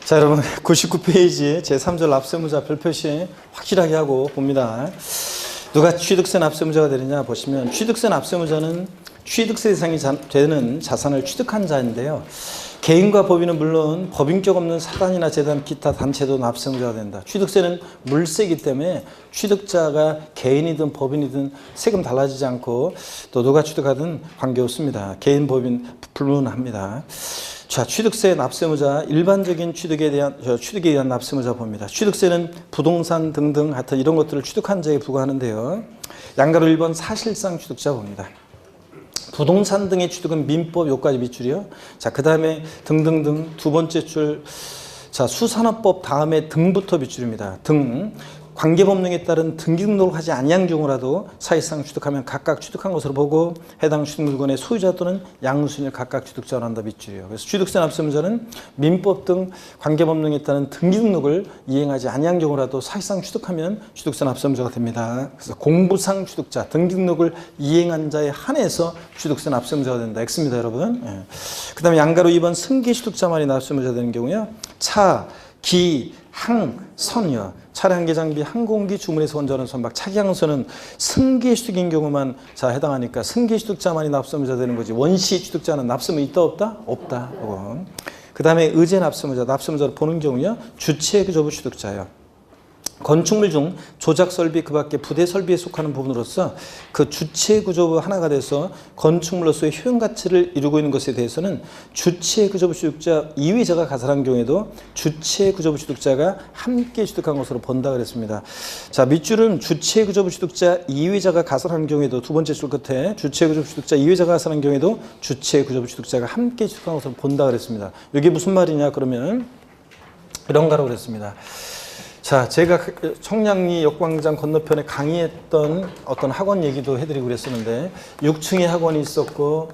자, 여러분 99페이지 제3절 납세무자 별표시 확실하게 하고 봅니다. 누가 취득세 납세무자가 되느냐 보시면 취득세 납세무자는 취득세 대상이 되는 자산을 취득한 자인데요. 개인과 법인은 물론 법인격 없는 사단이나 재단, 기타 단체도 납세무자가 된다. 취득세는 물세이기 때문에 취득자가 개인이든 법인이든 세금 달라지지 않고 또 누가 취득하든 관계없습니다. 개인, 법인 불문합니다. 자, 취득세 납세무자, 일반적인 취득에 대한 납세무자 봅니다. 취득세는 부동산 등등 하여튼 이런 것들을 취득한 자에 부과하는데요. 양가로 1번 사실상 취득자 봅니다. 부동산 등의 취득은 민법 요까지 밑줄이요. 자, 그 다음에 등등등 두 번째 줄. 자, 수산업법 다음에 등부터 밑줄입니다. 등. 관계법령에 따른 등기등록을 하지 아니한 경우라도 사실상 취득하면 각각 취득한 것으로 보고 해당 취득 물건의 소유자 또는 양수인을 각각 취득자로 한다 밑줄이요. 그래서 취득세 납세무자는 민법 등 관계법령에 따른 등기등록을 이행하지 아니한 경우라도 사실상 취득하면 취득세 납세무자가 됩니다. 그래서 공부상 취득자, 등기등록을 이행한 자에 한해서 취득세 납세무자가 된다. X입니다, 여러분. 예. 그 다음에 양가로 2번 승계 취득자만이 납세무자가 되는 경우요. 차, 기, 항, 선이요. 차량, 계장비, 항공기, 주문에서 운전하는 선박, 차기항선은 승계 취득인 경우만 자 해당하니까 승계 취득자만이 납세무자 되는 거지. 원시 취득자는 납세무 있다 없다? 없다. 그 다음에 의제 납세무자, 납세무자로 보는 경우요. 주체구조부 취득자요. 건축물 중 조작 설비 그 밖에 부대 설비에 속하는 부분으로서 그 주체 구조부 하나가 돼서 건축물로서의 효용 가치를 이루고 있는 것에 대해서는 주체 구조부 취득자 이외자가 가설한 경우에도 주체 구조부 취득자가 함께 취득한 것으로 본다 그랬습니다. 자, 밑줄은 주체 구조부 취득자 이외자가 가설한 경우에도 두 번째 줄 끝에 주체 구조부 취득자 이외자가 가설한 경우에도 주체 구조부 취득자가 함께 취득한 것으로 본다 그랬습니다. 이게 무슨 말이냐 그러면 이런 거라고 그랬습니다. 자, 제가 청량리 역광장 건너편에 강의했던 어떤 학원 얘기도 해드리고 그랬었는데 6층에 학원이 있었고,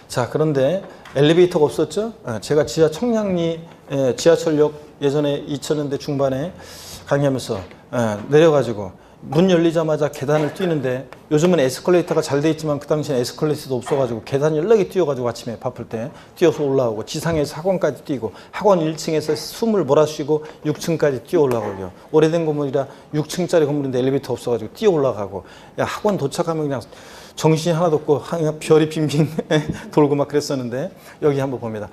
자, 그런데 엘리베이터가 없었죠. 제가 청량리 지하철역 예전에 2000년대 중반에 강의하면서 내려가지고 문 열리자마자 계단을 뛰는데 요즘은 에스컬레이터가 잘 돼 있지만 그 당시엔 에스컬레이터도 없어가지고 계단 연락이 뛰어가지고 아침에 바쁠 때 뛰어서 올라오고 지상에서 학원까지 뛰고 학원 1층에서 숨을 몰아쉬고 6층까지 뛰어 올라가고요. 오래된 건물이라 6층짜리 건물인데 엘리베이터 없어가지고 뛰어 올라가고 야, 학원 도착하면 그냥 정신이 하나도 없고 그냥 별이 빙빙 돌고 막 그랬었는데 여기 한번 봅니다.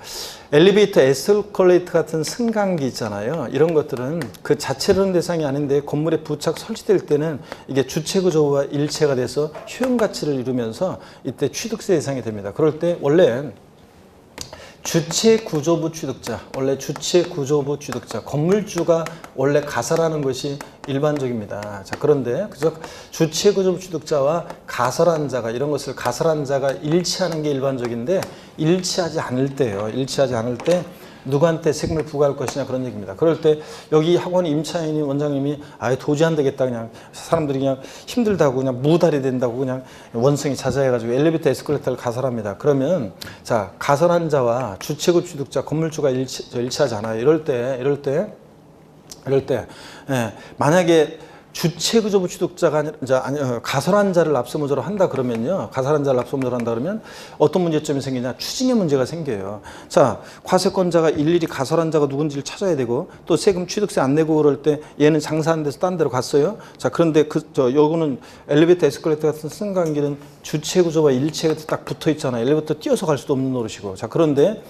엘리베이터, 에스컬레이터 같은 승강기 있잖아요. 이런 것들은 그 자체로는 대상이 아닌데 건물에 부착 설치될 때는 이게 주체 구조와 일체가 돼서 효용 가치를 이루면서 이때 취득세 대상이 됩니다. 그럴 때 원래 주체 구조부 취득자, 원래 주체 구조부 취득자, 건물주가 원래 가설하는 것이 일반적입니다. 자, 그런데 그저 주체 구조부 취득자와 가설한 자가 이런 것을 가설한 자가 일치하는 게 일반적인데 일치하지 않을 때요. 일치하지 않을 때 누구한테 세금을 부과할 것이냐 그런 얘기입니다. 그럴 때 여기 학원 임차인이 원장님이 아예 도저히 안 되겠다 그냥 사람들이 그냥 힘들다고 그냥 무달이 된다고 그냥 원성이 자자해가지고 엘리베이터 에스컬레이터를 가설합니다. 그러면 자 가설한 자와 주체구 취득자 건물주가 일치하지 않아요. 이럴 때 만약에 주체구조부 취득자가 아니라 가설한 자를 납세무자로 한다 그러면요. 가설한 자를 납세무자로 한다 그러면 어떤 문제점이 생기냐. 추징의 문제가 생겨요. 자, 과세권자가 일일이 가설한 자가 누군지를 찾아야 되고 또 세금 취득세 안 내고 그럴 때 얘는 장사하는 데서 딴 데로 갔어요. 자, 그런데 요거는 엘리베이터 에스컬레이터 같은 승강기는 주체구조와 일체가 딱 붙어 있잖아요. 엘리베이터 뛰어서 갈 수도 없는 노릇이고. 자, 그런데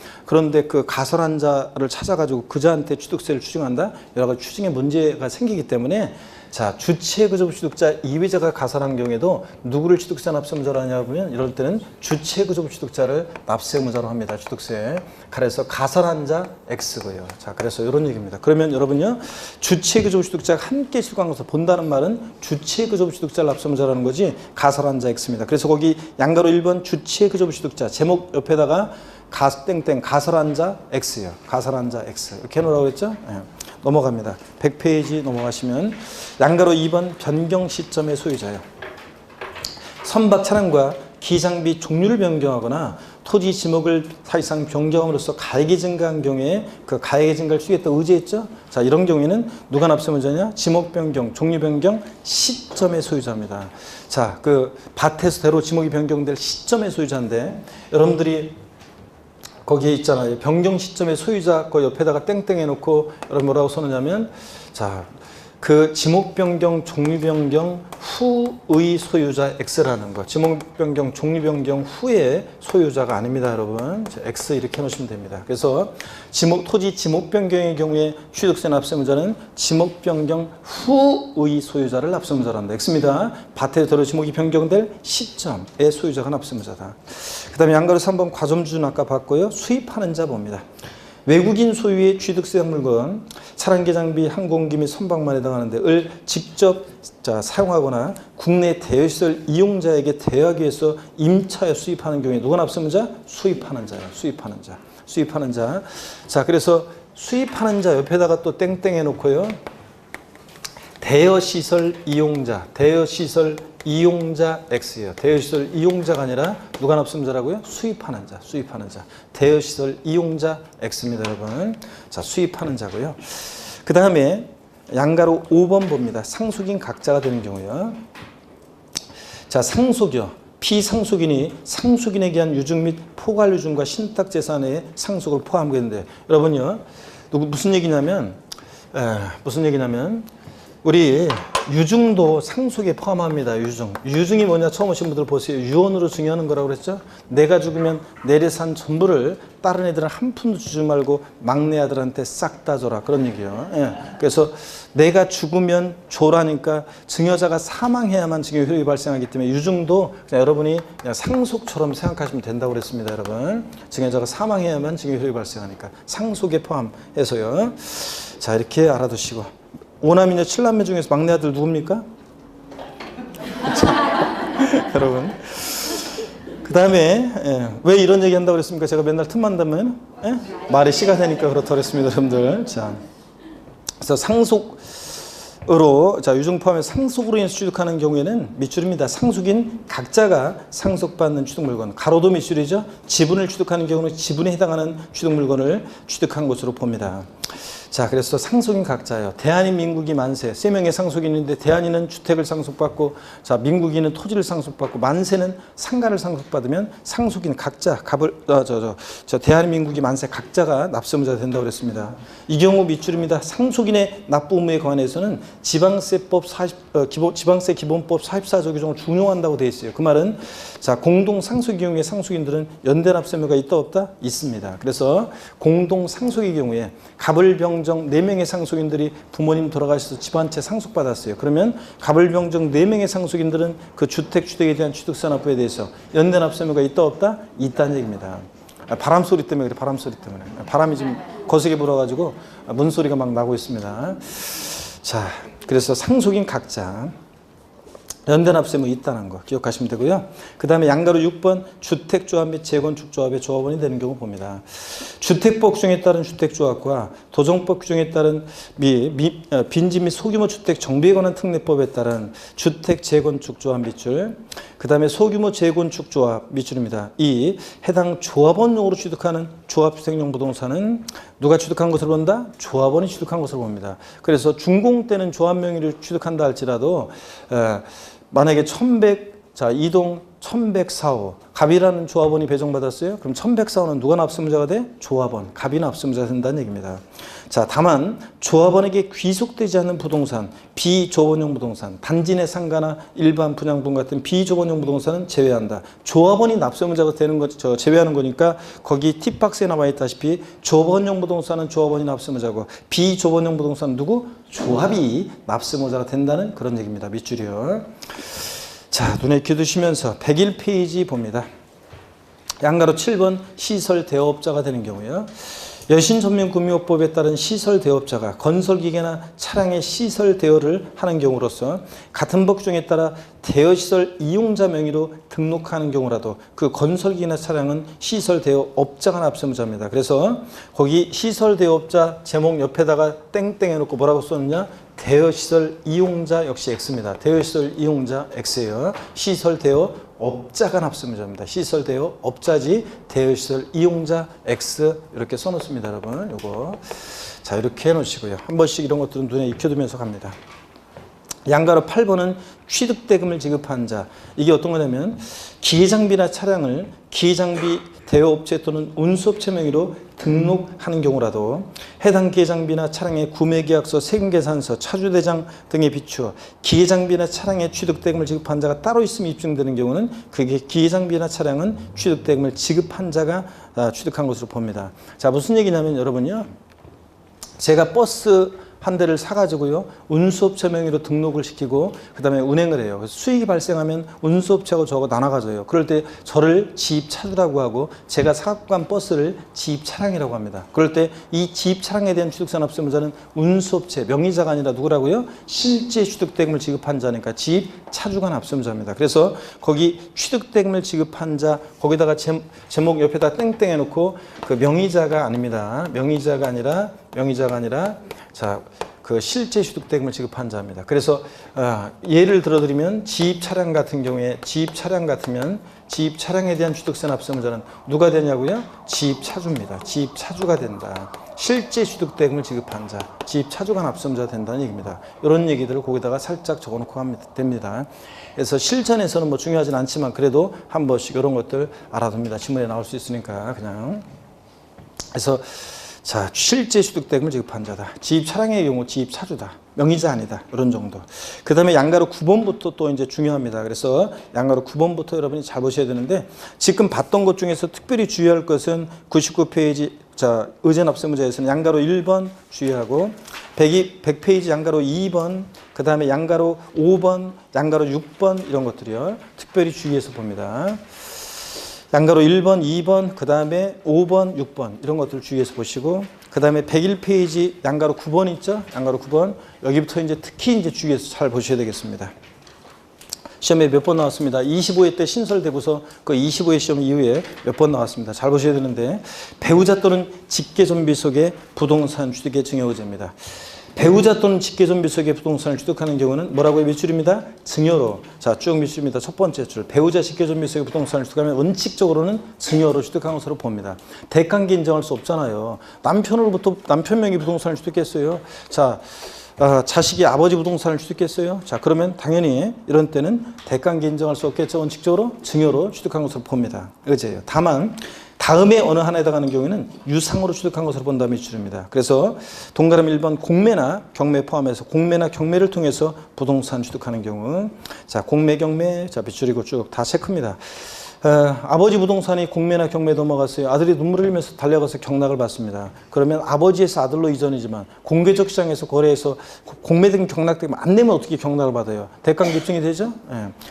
그 가설한 자를 찾아가지고 그자한테 취득세를 추징한다. 여러 가지 추징의 문제가 생기기 때문에 자, 주체구조부 취득자 이외자가 가설한 경우에도 누구를 취득세 납세무자로 하냐 보면 이럴 때는 주체구조부 취득자를 납세무자로 합니다. 취득세. 그래서 가설한 자 X고요. 자, 그래서 이런 얘기입니다. 그러면 여러분요, 주체구조부 취득자가 함께 취득한 것을 본다는 말은 주체구조부 취득자를 납세무자라는 거지 가설한 자 X입니다. 그래서 거기 양가로 1번 주체구조부 취득자 제목 옆에다가 가설한 자 X요. 가설한 자 X. 이렇게 해놓으라고 그랬죠? 네. 넘어갑니다. 100페이지 넘어가시면 양가로 2번 변경 시점의 소유자요. 선박 차량과 기장비 종류를 변경하거나 토지 지목을 사실상 변경함으로써 가액이 증가한 경우에 그 가액의 증가를 추구했다 의제했죠. 자, 이런 경우에는 누가 납세무자냐? 지목 변경, 종류 변경 시점의 소유자입니다. 자, 그 밭에서 대로 지목이 변경될 시점의 소유자인데 여러분들이 거기에 있잖아요. 변경 시점의 소유자 그 옆에다가 땡땡 해놓고 여러분 뭐라고 써놓냐면 자, 그 지목 변경, 종류 변경 후의 소유자 X라는 거. 지목 변경, 종류 변경 후의 소유자가 아닙니다, 여러분. X 이렇게 해놓으시면 됩니다. 그래서 토지 지목 변경의 경우에 취득세 납세무자는 지목 변경 후의 소유자를 납세무자란다. X입니다. 밭에 들어 지목이 변경될 시점의 소유자가 납세무자다. 그 다음에 양가로 3번 과점주는 아까 봤고요. 수입하는 자 봅니다. 외국인 소유의 취득세형 물건, 차량계 장비, 항공기 및 선박만 해당하는데 을 직접 사용하거나 국내 대여시설 이용자에게 대여하기 위해서 임차에 수입하는 경우에 누가 납세무자? 수입하는 자예요. 수입하는 자. 수입하는 자. 자, 그래서 수입하는 자 옆에다가 또 땡땡 해놓고요. 대여시설 이용자, 대여시설 이용자 X예요. 대여시설 이용자가 아니라 누가 납세무자라고요? 수입하는 자, 수입하는 자. 대여시설 이용자 X입니다, 여러분. 자, 수입하는 자고요. 그 다음에 양가로 5번 봅니다. 상속인 각자가 되는 경우요. 자, 상속이요. 피상속인이 상속인에게 한 유증 및 포괄유증과 신탁재산의 상속을 포함하겠는데 여러분요. 무슨 얘기냐면 우리 유증도 상속에 포함합니다. 유증. 유증이 뭐냐 처음 오신 분들 보세요. 유언으로 증여하는 거라고 그랬죠. 내가 죽으면 내려산 전부를 다른 애들은 한 푼도 주지 말고 막내 아들한테 싹 다 줘라. 그런 얘기예요. 예. 그래서 내가 죽으면 줘라니까 증여자가 사망해야만 증여 효력이 발생하기 때문에 유증도 그냥 여러분이 그냥 상속처럼 생각하시면 된다고 그랬습니다. 여러분. 증여자가 사망해야만 증여 효력이 발생하니까 상속에 포함해서요. 자, 이렇게 알아두시고 5남이녀 7남매 중에서 막내 아들 누굽니까? 여러분. 그 다음에 왜 이런 얘기 한다고 그랬습니까? 제가 맨날 틈만 되면 말이 씨가 되니까 그렇다고 그랬습니다. 여러분들. 자, 그래서 상속으로 유증 포함해서 상속으로 인해서 취득하는 경우에는 밑줄입니다. 상속인 각자가 상속받는 취득물건. 가로도 밑줄이죠. 지분을 취득하는 경우는 지분에 해당하는 취득물건을 취득한 것으로 봅니다. 자, 그래서 상속인 각자예요. 대한인 민국이 만세. 3명의 상속인인데 대한인은 주택을 상속받고 자, 민국인은 토지를 상속받고 만세는 상가를 상속받으면 상속인 각자 대한인 민국이 만세 각자가 납세무자가 된다고 그랬습니다. 이 경우 밑줄입니다. 상속인의 납부 의무에 관해서는 지방세 기본법 44조 규정을 준용한다고 되어 있어요. 그 말은 자, 공동 상속의 경우에 상속인들은 연대 납세무가 있다 없다? 있습니다. 그래서 공동 상속의 경우에 갑을병정 4명의 상속인들이 부모님 돌아가셔서 집 한 채 상속받았어요. 그러면 갑을병정 4명의 상속인들은 그 주택에 대한 취득세 납부에 대해서 연대 납세무가 있다 없다? 있다는 얘기입니다. 바람 소리 때문에 그래. 바람 소리 때문에. 바람이 지금 거세게 불어가지고 문소리가 막 나고 있습니다. 자, 그래서 상속인 각자 연대납세무 있다는 거 기억하시면 되고요. 그 다음에 양가로 6번 주택조합 및 재건축조합의 조합원이 되는 경우 봅니다. 주택법 규정에 따른 주택조합과 도정법 규정에 따른 빈지 및 소규모 주택 정비에 관한 특례법에 따른 주택 재건축조합 밑줄, 그 다음에 소규모 재건축조합 밑줄입니다. 이 해당 조합원용으로 취득하는 조합주택용 부동산은 누가 취득한 것을 본다? 조합원이 취득한 것을 봅니다. 그래서 준공 때는 조합 명의로 취득한다 할지라도 만약에 2동 1104호 갑이라는 조합원이 배정받았어요. 그럼 1104호는 누가 납세무자가 돼? 조합원, 갑이 납세무자가 된다는 얘기입니다. 자, 다만 조합원에게 귀속되지 않는 부동산, 비조합원용 부동산, 단지 내 상가나 일반 분양분 같은 비조합원용 부동산은 제외한다. 조합원이 납세무자가 되는 거 제외하는 거니까 거기 팁박스에 나와 있다시피 조합원용 부동산은 조합원이 납세무자고 비조합원용 부동산은 누구? 조합이 납세무자가 된다는 그런 얘기입니다. 밑줄이요. 자, 눈에 익혀두시면서 101페이지 봅니다. 양가로 7번 시설 대업자가 되는 경우요. 여신전면금융법에 따른 시설 대업자가 건설기계나 차량의 시설 대여를 하는 경우로서 같은 법 규정에 따라 대여시설 이용자 명의로 등록하는 경우라도 그 건설기계나 차량은 시설 대여업자가 납세무자입니다. 그래서 거기 시설 대여업자 제목 옆에다가 땡땡 해놓고 뭐라고 썼느냐? 대여시설 이용자 역시 X입니다. 대여시설 이용자 X예요. 시설 대여업자가 납세무자입니다. 시설 대여업자지 대여시설 이용자 X 이렇게 써놓습니다. 여러분 요거 자 이렇게 해놓으시고요. 한 번씩 이런 것들은 눈에 익혀두면서 갑니다. 양가로 8번은 취득대금을 지급한 자. 이게 어떤 거냐면 기계장비나 차량을 기계장비 대여업체 또는 운수업체 명의로 등록하는 경우라도 해당 기계장비나 차량의 구매계약서, 세금계산서, 차주대장 등에 비추어 기계장비나 차량의 취득대금을 지급한 자가 따로 있음이 입증되는 경우는 그게 기계장비나 차량은 취득대금을 지급한 자가 취득한 것으로 봅니다. 자, 무슨 얘기냐면 여러분요, 제가 버스 한 대를 사가지고요, 운수업체 명의로 등록을 시키고 그 다음에 운행을 해요. 그래서 수익이 발생하면 운수업체하고 저하고 나눠가져요. 그럴 때 저를 지입차주라고 하고 제가 사갖고 간 버스를 지입차량이라고 합니다. 그럴 때 이 지입차량에 대한 취득세납세무자는 운수업체 명의자가 아니라 누구라고요? 실제 취득대금을 지급한 자니까 지입차주가 납세무자입니다. 그래서 거기 취득대금을 지급한 자 거기다가 제목 옆에다 땡땡 해놓고 그 명의자가 아닙니다. 명의자가 아니라 자, 그 실제 취득대금을 지급한 자입니다. 그래서 예를 들어드리면 지입 차량 같은 경우에 지입 차량에 대한 취득세 납세무자는 누가 되냐고요? 지입 차주입니다. 지입 차주가 된다. 실제 취득대금을 지급한 자, 지입 차주가 납세무자가 된다는 얘기입니다. 이런 얘기들을 거기다가 살짝 적어놓고 하면 됩니다. 그래서 실전에서는 뭐 중요하진 않지만 그래도 한 번씩 이런 것들 알아둡니다. 지문에 나올 수 있으니까 그냥. 그래서 자, 실제 취득대금을 지급한 자다. 지입 차량의 경우 지입 차주다. 명의자 아니다. 이런 정도. 그 다음에 양가로 9번부터 또 이제 중요합니다. 그래서 양가로 9번부터 여러분이 잘 보셔야 되는데 지금 봤던 것 중에서 특별히 주의할 것은 99페이지 자, 의제납세무자에서는 양가로 1번 주의하고 100페이지 양가로 2번 그 다음에 양가로 5번, 양가로 6번 이런 것들이요. 특별히 주의해서 봅니다. 양가로 1번, 2번, 그 다음에 5번, 6번 이런 것들을 주의해서 보시고 그 다음에 101페이지 양가로 9번 있죠? 양가로 9번 여기부터 이제 특히 이제 주의해서 잘 보셔야 되겠습니다. 시험에 몇 번 나왔습니다. 25회 때 신설되고서 그 25회 시험 이후에 몇 번 나왔습니다. 잘 보셔야 되는데 배우자 또는 직계존비 속의 부동산 취득의 증여의제입니다. 배우자 또는 직계존비 속의 부동산을 취득하는 경우는 뭐라고요? 몇 줄입니다? 증여로. 자, 쭉 몇 줄입니다. 첫 번째 줄. 배우자 직계존비 속의 부동산을 취득하면 원칙적으로는 증여로 취득한 것으로 봅니다. 대관계 인정할 수 없잖아요. 남편으로부터 남편 명의 부동산을 취득했어요. 자, 자식이 아버지 부동산을 취득했어요. 자, 그러면 당연히 이런 때는 대관계 인정할 수 없겠죠. 원칙적으로 증여로 취득한 것으로 봅니다. 의제예요. 다만 다음에 어느 하나에 해당하는 경우에는 유상으로 취득한 것으로 본다면 줄입니다. 그래서 동그라미 1번 공매나 경매 포함해서 공매나 경매를 통해서 부동산 취득하는 경우 자, 공매 경매 자, 빗줄이고 쭉 다 체크입니다. 아버지 부동산이 공매나 경매에 넘어갔어요. 아들이 눈물을 흘리면서 달려가서 경락을 받습니다. 그러면 아버지에서 아들로 이전이지만 공개적 시장에서 거래해서 공매된 경락되면 안 내면 어떻게 경락을 받아요? 대가관계 입증이 되죠?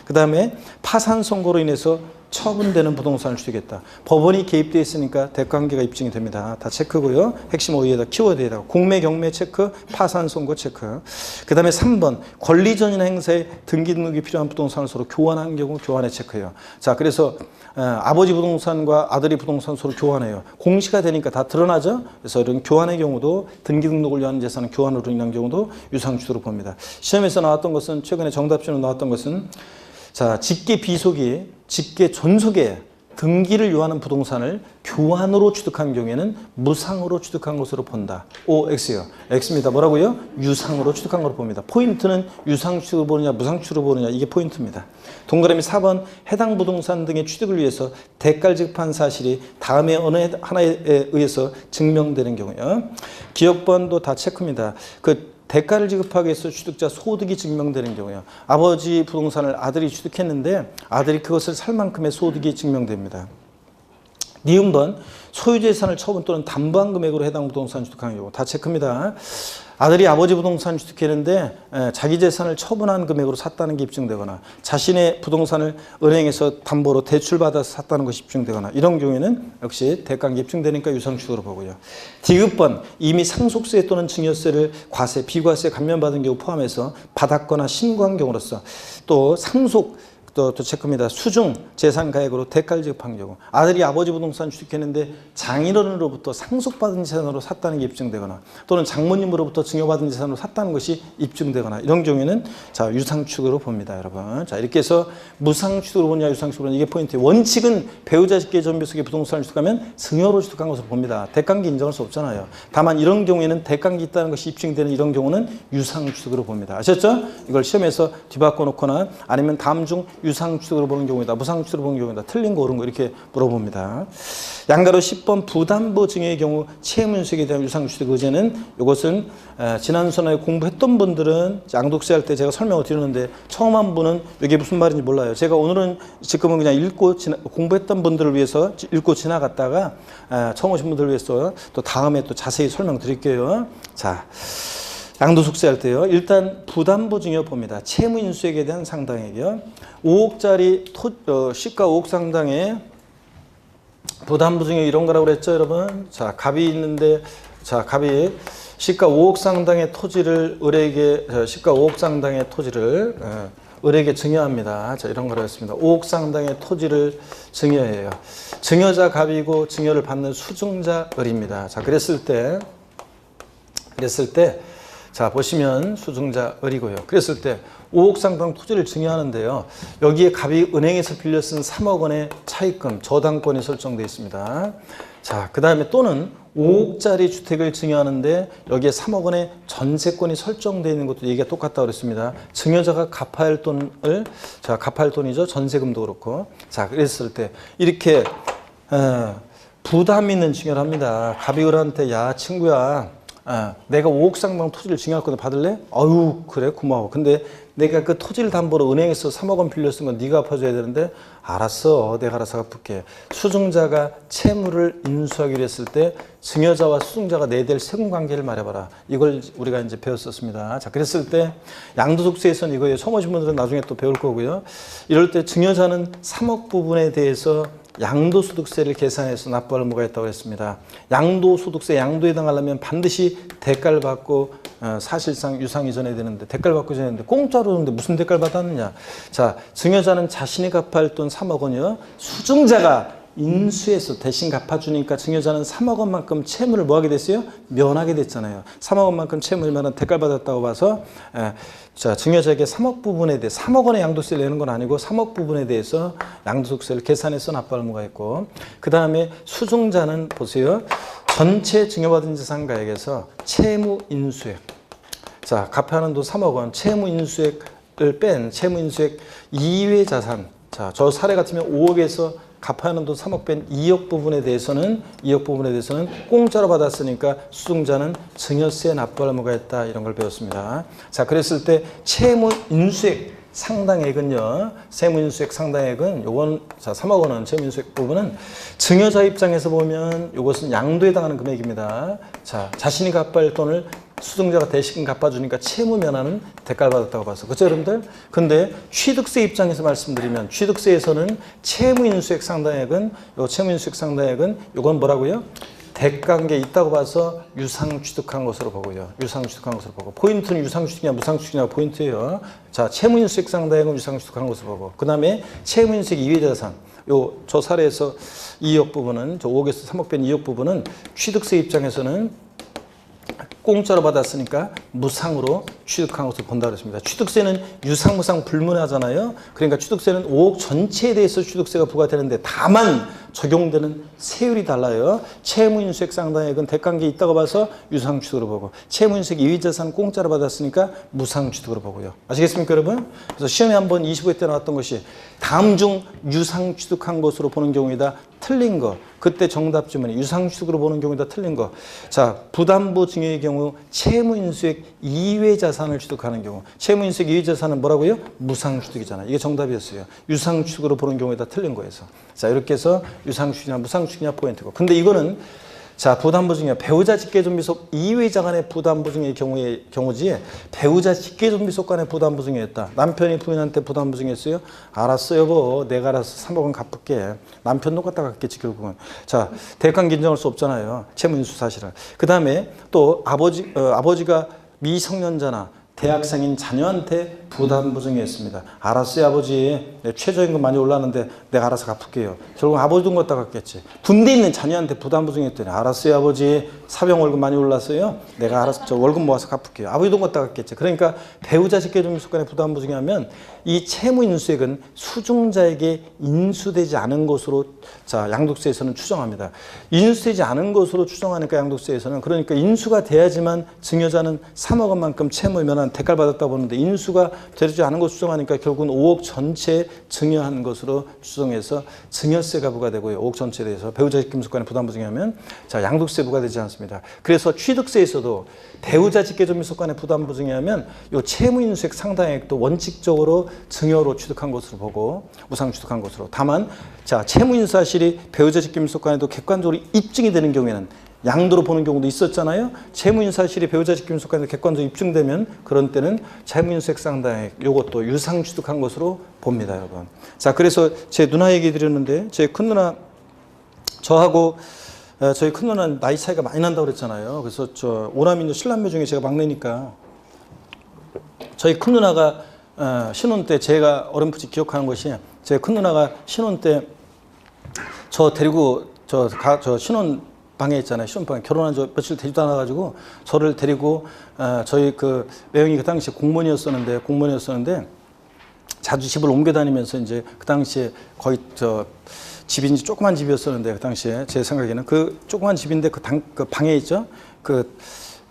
그 다음에 파산 선고로 인해서 처분되는 부동산을 취득했다. 법원이 개입되어 있으니까 대가관계가 입증이 됩니다. 다 체크고요. 핵심 어휘에다 키워드에다가 공매 경매 체크, 파산 선고 체크. 그 다음에 3번 권리전이나 행사에 등기 등록이 필요한 부동산을 서로 교환하는 경우 교환에 체크해요. 자, 그래서 아버지 부동산과 아들이 부동산 서로 교환해요. 공시가 되니까 다 드러나죠. 그래서 이런 교환의 경우도 등기 등록을 위한 재산은 교환으로 인한 경우도 유상취득으로 봅니다. 시험에서 나왔던 것은 최근에 정답지로 나왔던 것은 자, 직계 비속이 직계 존속에 등기를 요하는 부동산을 교환으로 취득한 경우에는 무상으로 취득한 것으로 본다. O, X요. X입니다. 뭐라고요? 유상으로 취득한 것으로 봅니다. 포인트는 유상 취득으로 보느냐 무상 취득으로 보느냐 이게 포인트입니다. 동그라미 4번 해당 부동산 등의 취득을 위해서 대가를 지급한 사실이 다음에 어느 하나에 의해서 증명되는 경우요. 기억번도 다 체크입니다. 대가를 지급하기 위해서 취득자 소득이 증명되는 경우요. 아버지 부동산을 아들이 취득했는데 아들이 그것을 살 만큼의 소득이 증명됩니다. 니은번 소유재산을 처분 또는 담보한 금액으로 해당 부동산 취득하는 경우 다 체크입니다. 아들이 아버지 부동산 취득했는데 자기 재산을 처분한 금액으로 샀다는 게 입증되거나 자신의 부동산을 은행에서 담보로 대출받아서 샀다는 것이 입증되거나 이런 경우에는 역시 대가관계 입증되니까 유상취득으로 보고요. 디귿번 이미 상속세 또는 증여세를 과세, 비과세 감면받은 경우 포함해서 받았거나 신고한 경우로서 또 상속 또 체크입니다. 수중 재산가액으로 대가를 지급한 경우 아들이 아버지 부동산 취득했는데 장인어른으로부터 상속받은 재산으로 샀다는 게 입증되거나 또는 장모님으로부터 증여받은 재산으로 샀다는 것이 입증되거나 이런 경우에는 자 유상취득으로 봅니다. 여러분. 자 이렇게 해서 무상취득으로 보냐 유상취득으로 보냐 이게 포인트예요. 원칙은 배우자 직계 전비 속에 부동산을 취득하면 증여로 취득한 것으로 봅니다. 대가관계 인정할 수 없잖아요. 다만 이런 경우에는 대가관계 있다는 것이 입증되는 이런 경우는 유상취득으로 봅니다. 아셨죠? 이걸 시험에서 뒤바꿔 놓거나 아니면 다음 중 유상취득으로 보는 경우이다. 무상취득으로 보는 경우이다. 틀린 거 옳은 거 이렇게 물어봅니다. 양가로 10번 부담부 증여의 경우 채무인수익에 대한 유상취득 의제는 이것은 지난 수업에 공부했던 분들은 양도세 할 때 제가 설명을 드렸는데 처음 한 분은 이게 무슨 말인지 몰라요. 제가 오늘은 지금은 그냥 읽고 공부했던 분들을 위해서 읽고 지나갔다가 처음 오신 분들을 위해서 또 다음에 또 자세히 설명드릴게요. 자. 양도소득세 할 때요. 일단 부담부 증여 봅니다. 채무인수액에 대한 상당액이요. 5억짜리 시가 5억 상당의 부담부 증여 이런 거라고 그랬죠, 여러분? 자, 갑이 있는데 자, 갑이 시가 5억 상당의 토지를 을에게 시가 5억 상당의 토지를 을에게 증여합니다. 자, 이런 거라고 했습니다. 5억 상당의 토지를 증여해요. 증여자 갑이고 증여를 받는 수증자 을입니다. 자, 그랬을 때 자, 보시면 수증자 을이고요. 그랬을 때 5억 상당 토지를 증여하는데요. 여기에 갑이 은행에서 빌려 쓴 3억 원의 차입금, 저당권이 설정되어 있습니다. 자, 그 다음에 또는 5억짜리 주택을 증여하는데 여기에 3억 원의 전세권이 설정되어 있는 것도 얘기가 똑같다고 그랬습니다. 증여자가 갚아야 할 돈을, 자, 갚아야 할 돈이죠. 전세금도 그렇고. 자, 그랬을 때 이렇게 부담 있는 증여를 합니다. 갑이 을한테 야, 친구야. 내가 5억 상당 토지를 증여할 건데 받을래? 아유 그래 고마워. 근데 내가 그 토지를 담보로 은행에서 3억 원 빌려 쓴 건 네가 갚아줘야 되는데 알았어 내가 알아서 갚을게. 수증자가 채무를 인수하기로 했을 때 증여자와 수증자가 내야 될 세금관계를 말해봐라. 이걸 우리가 이제 배웠었습니다. 자 그랬을 때 양도소득세에서는 이거예요. 처음 오신 분들은 나중에 또 배울 거고요. 이럴 때 증여자는 3억 부분에 대해서 양도소득세를 계산해서 납부할 의무가 있다고 했습니다. 양도소득세 양도에 해당하려면 반드시 대가를 받고 사실상 유상이 전해야 되는데 대가를 받고 전해야 되는데 공짜로 주는데 무슨 대가를 받았느냐. 자, 증여자는 자신이 갚아야 할 돈 3억 원이요. 수증자가 인수해서 대신 갚아주니까 증여자는 3억 원만큼 채무를 뭐하게 됐어요? 면하게 됐잖아요. 3억 원만큼 채무를 대가를 받았다고 봐서 자 증여자에게 3억 부분에 대해 3억 원의 양도세를 내는 건 아니고 3억 부분에 대해서 양도소득세를 계산해서 납부할 의무가 있고 그 다음에 수증자는 보세요. 전체 증여받은 재산가액에서 채무인수액 자 갚아야 하는 돈 3억 원 채무인수액을 뺀 채무인수액 이외 자산 자 저 사례 같으면 5억에서 갚아야 하는 돈 3억 뺀 2억 부분에 대해서는 공짜로 받았으니까 수증자는 증여세 납부할 의무가 있다 이런 걸 배웠습니다. 자 그랬을 때 채무인수액 상당액은요. 세무인수액 상당액은 요건 자 3억 원은 채무인수액 부분은 증여자 입장에서 보면 요것은 양도에 해당하는 금액입니다. 자 자신이 갚아야 할 돈을 수증자가 대신 갚아주니까 채무 면하는 대가를 받았다고 봐서 그렇죠 여러분들? 근데 취득세 입장에서 말씀드리면 취득세에서는 채무인수액 상당액은 요 채무인수액 상당액은 요건 뭐라고요? 대가관계 있다고 봐서 유상취득한 것으로 보고요. 유상취득한 것으로 보고 포인트는 유상취득이냐 무상취득이냐 포인트예요. 자 채무인수액 상당액은 유상취득한 것으로 보고 그 다음에 채무인수액 이외자산 요 저 사례에서 2억 부분은 저 5억에서 3억 뺀 2억 부분은 취득세 입장에서는 공짜로 받았으니까 무상으로 취득한 것을 본다 그랬습니다. 취득세는 유상, 무상 불문하잖아요. 그러니까 취득세는 5억 전체에 대해서 취득세가 부과되는데 다만 적용되는 세율이 달라요. 채무인수액 상당액은 대가관계 있다고 봐서 유상취득으로 보고 채무인수액 이외자산 공짜로 받았으니까 무상취득으로 보고요. 아시겠습니까 여러분? 그래서 시험에 한번 25회 때 나왔던 것이 다음 중 유상취득한 것으로 보는 경우이다. 틀린 거. 그때 정답 주문이 유상취득으로 보는 경우이다. 틀린 거. 자, 부담부 증여의 경우 채무인수액 이외 자산을 취득하는 경우 채무인수액 이외 자산은 뭐라고요? 무상취득이잖아요. 이게 정답이었어요. 유상취득으로 보는 경우에다 틀린 거에서. 자, 이렇게 해서 유상취득이냐 무상취득이냐 포인트고. 근데 이거는 자, 부담부 증여 배우자 직계존비속 이외자 간의 부담부 증여의 경우지 배우자 직계존비속 간의 부담부 증여였다. 남편이 부인한테 부담부 증여했어요. 알았어 여보 내가 알아서 3억 원 갚을게. 남편도 갖다 갚겠지 결국은. 자 대가관계 인정할 수 없잖아요. 채무인수 사실은. 그 다음에 또 아버지가 미성년자나 대학생인 자녀한테 부담부정했습니다. 알았어요 아버지. 내 최저임금 많이 올랐는데 내가 알아서 갚을게요. 결국 아버지 돈 갖다 갚겠지. 군대에 있는 자녀한테 부담부정했더니 알았어요 아버지. 사병 월급 많이 올랐어요. 내가 알아서 저 월급 모아서 갚을게요. 아버지 돈 갖다 갚겠지. 그러니까 배우자 직계존비속 간의 부담부정하면 이 채무인수액은 수중자에게 인수되지 않은 것으로 자 양도세에서는 추정합니다. 인수되지 않은 것으로 추정하니까 양도세에서는 그러니까 인수가 돼야지만 증여자는 3억 원만큼 채무 면한 대가를 받았다 보는데 인수가 되지 않은 것으로 추정하니까 결국은 5억 전체 증여한 것으로 추정해서 증여세가 부과되고요. 5억 전체에 대해서 배우자 직계존비속 간의 부담부정하면 자 양도세 부과되지 않습니다. 그래서 취득세에서도 배우자 직계존비속 간의 부담부정하면 이 채무인수액 상당액도 원칙적으로 증여로 취득한 것으로 보고 우상 취득한 것으로 다만 자 채무인수 사실이 배우자 직계존비속 간에도 객관적으로 입증이 되는 경우에는 양도로 보는 경우도 있었잖아요. 채무인수 사실이 배우자 직계존비속 간에도 객관적으로 입증되면 그런 때는 채무인수액 상당액 이것도 유상 취득한 것으로 봅니다, 여러분. 자 그래서 제 누나 얘기 드렸는데 제 큰 누나 저하고 저희 큰 누나는 나이 차이가 많이 난다고 그랬잖아요. 그래서 저 오남인조 신남매 중에 제가 막내니까 저희 큰 누나가 신혼 때 제가 어렴풋이 기억하는 것이 제 큰 누나가 신혼 때 저 데리고 저 신혼 방에 있잖아요. 신혼방에 결혼한 지 며칠 되지도 않아가지고 저를 데리고 저희 그 매형이 그 당시에 공무원이었었는데 자주 집을 옮겨 다니면서 이제 그 당시에 거의 집인지 조그만 집이었었는데 그 당시에 제 생각에는 그 조그만 집인데 그 방에 있죠.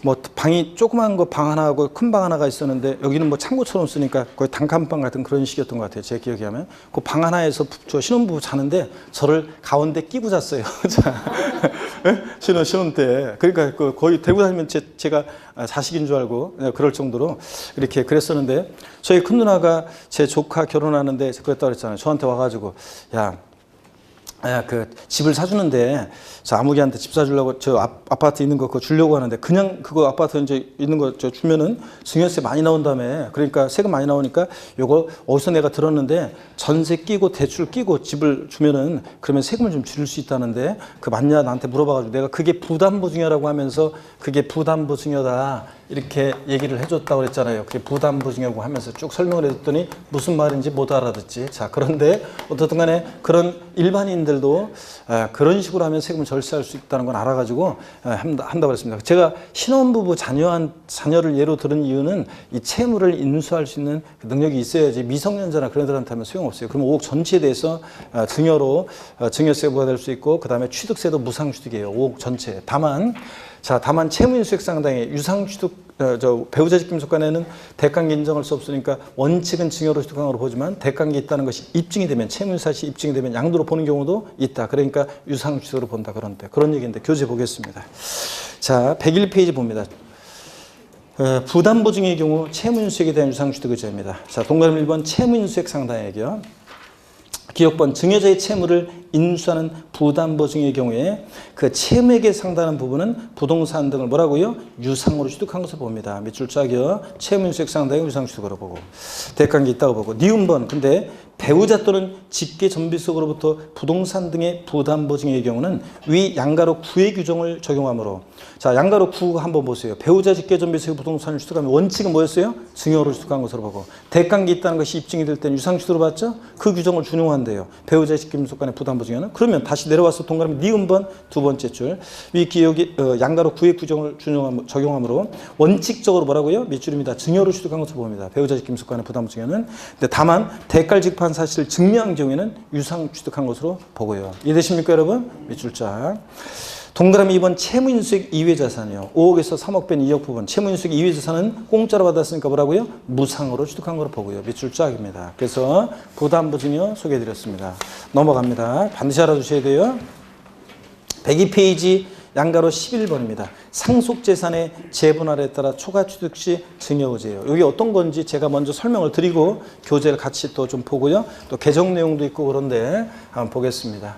뭐 방이 조그만 거 방 하나하고 큰 방 하나가 있었는데 여기는 뭐 창고처럼 쓰니까 거의 단칸방 같은 그런 식이었던 것 같아요. 제 기억에 하면 그 방 하나에서 저 신혼부부 자는데 저를 가운데 끼고 잤어요. 신혼 때 그러니까 거의 데리고 다니면 제가 자식인 줄 알고 그럴 정도로 이렇게 그랬었는데 저희 큰 누나가 제 조카 결혼하는데 그랬다고 그랬잖아요. 저한테 와가지고 그 집을 사주는데 저 아무개한테 집 사주려고 저 아파트 있는 거 그거 주려고 하는데 그냥 그거 아파트 이제 있는 거 저 주면은 증여세 많이 나온다며 그러니까 세금 많이 나오니까 요거 어디서 내가 들었는데 전세 끼고 대출 끼고 집을 주면은 그러면 세금을 좀 줄일 수 있다는데 그 맞냐 나한테 물어봐가지고 내가 그게 부담부증여라고 하면서 그게 부담부증여다 이렇게 얘기를 해줬다고 그랬잖아요. 그게 부담부증여라고 하면서 쭉 설명을 해줬더니 무슨 말인지 못 알아듣지. 자 그런데 어떻든 간에 그런 일반인들도 그런 식으로 하면 세금을 절세할 수 있다는 건 알아가지고 한다고 그랬습니다. 제가 신혼부부 자녀를 예로 들은 이유는 이 채무를 인수할 수 있는 능력이 있어야지 미성년자나 그런 애들한테 하면 소용없어요. 그러면 5억 전체에 대해서 증여로 증여세 부과될 수 있고 그 다음에 취득세도 무상취득이에요. 5억 전체. 다만 채무인수액 상당의 유상취득 배우자 직계존비속 간에는 대가관계 인정할 수 없으니까 원칙은 증여로 취득한 걸로 보지만 대가관계 있다는 것이 입증이 되면 채무인수 사실이 입증이 되면 양도로 보는 경우도 있다. 그러니까 유상취득으로 본다. 그런 얘기인데 교재 보겠습니다. 자 101페이지 봅니다. 부담보증의 경우 채무인수액에 대한 유상취득 의제입니다. 자 동그라미 1번 채무인수액 상당액이요. 기억번 증여자의 채무를 인수하는 부담보증의 경우에 그 채무액에 상당한 부분은 부동산 등을 뭐라고요? 유상으로 취득한 것을 봅니다. 밑줄 짜기요. 채무인수액 상당액 유상취득으로 보고 대가관계 있다고 보고 니은번 근데 배우자 또는 직계존비속으로부터 부동산 등의 부담보증의 경우는 위 양가로 9의 규정을 적용하므로 자 양가로 9 한번 보세요. 배우자 직계존비속의 부동산을 취득하면 원칙은 뭐였어요? 증여로 취득한 것으로 보고 대가관계 있다는 것이 입증이 될 때는 유상취득으로 봤죠? 그 규정을 준용한대요. 배우자 직계존비속 간의 부담보증에는 그러면 다시 내려와서 동그라미 니은번 두 번째 줄 위 기억이 양가로 9의 규정을 적용하므로 원칙적으로 뭐라고요? 밑줄입니다. 증여로 취득한 것으로 봅니다. 배우자 직계존비속 간의 부담보증에는 근데 다만 대가를 지급한 사실을 증명한 경우에는 유상 취득한 것으로 보고요. 이해되십니까 여러분? 밑줄자 동그라미 2번 채무인수액 이외 자산이요. 5억에서 3억 뺀 2억 부분 채무인수액 이외 자산은 공짜로 받았으니까 뭐라고요? 무상으로 취득한 거로 보고요. 밑줄짝입니다. 그래서 부담보증여 소개해드렸습니다. 넘어갑니다. 반드시 알아두셔야 돼요. 102페이지 양가로 11번입니다. 상속재산의 재분할에 따라 초과취득 시 증여의제예요. 이게 어떤 건지 제가 먼저 설명을 드리고 교재를 같이 또 좀 보고요. 또 개정 내용도 있고 그런데 한번 보겠습니다.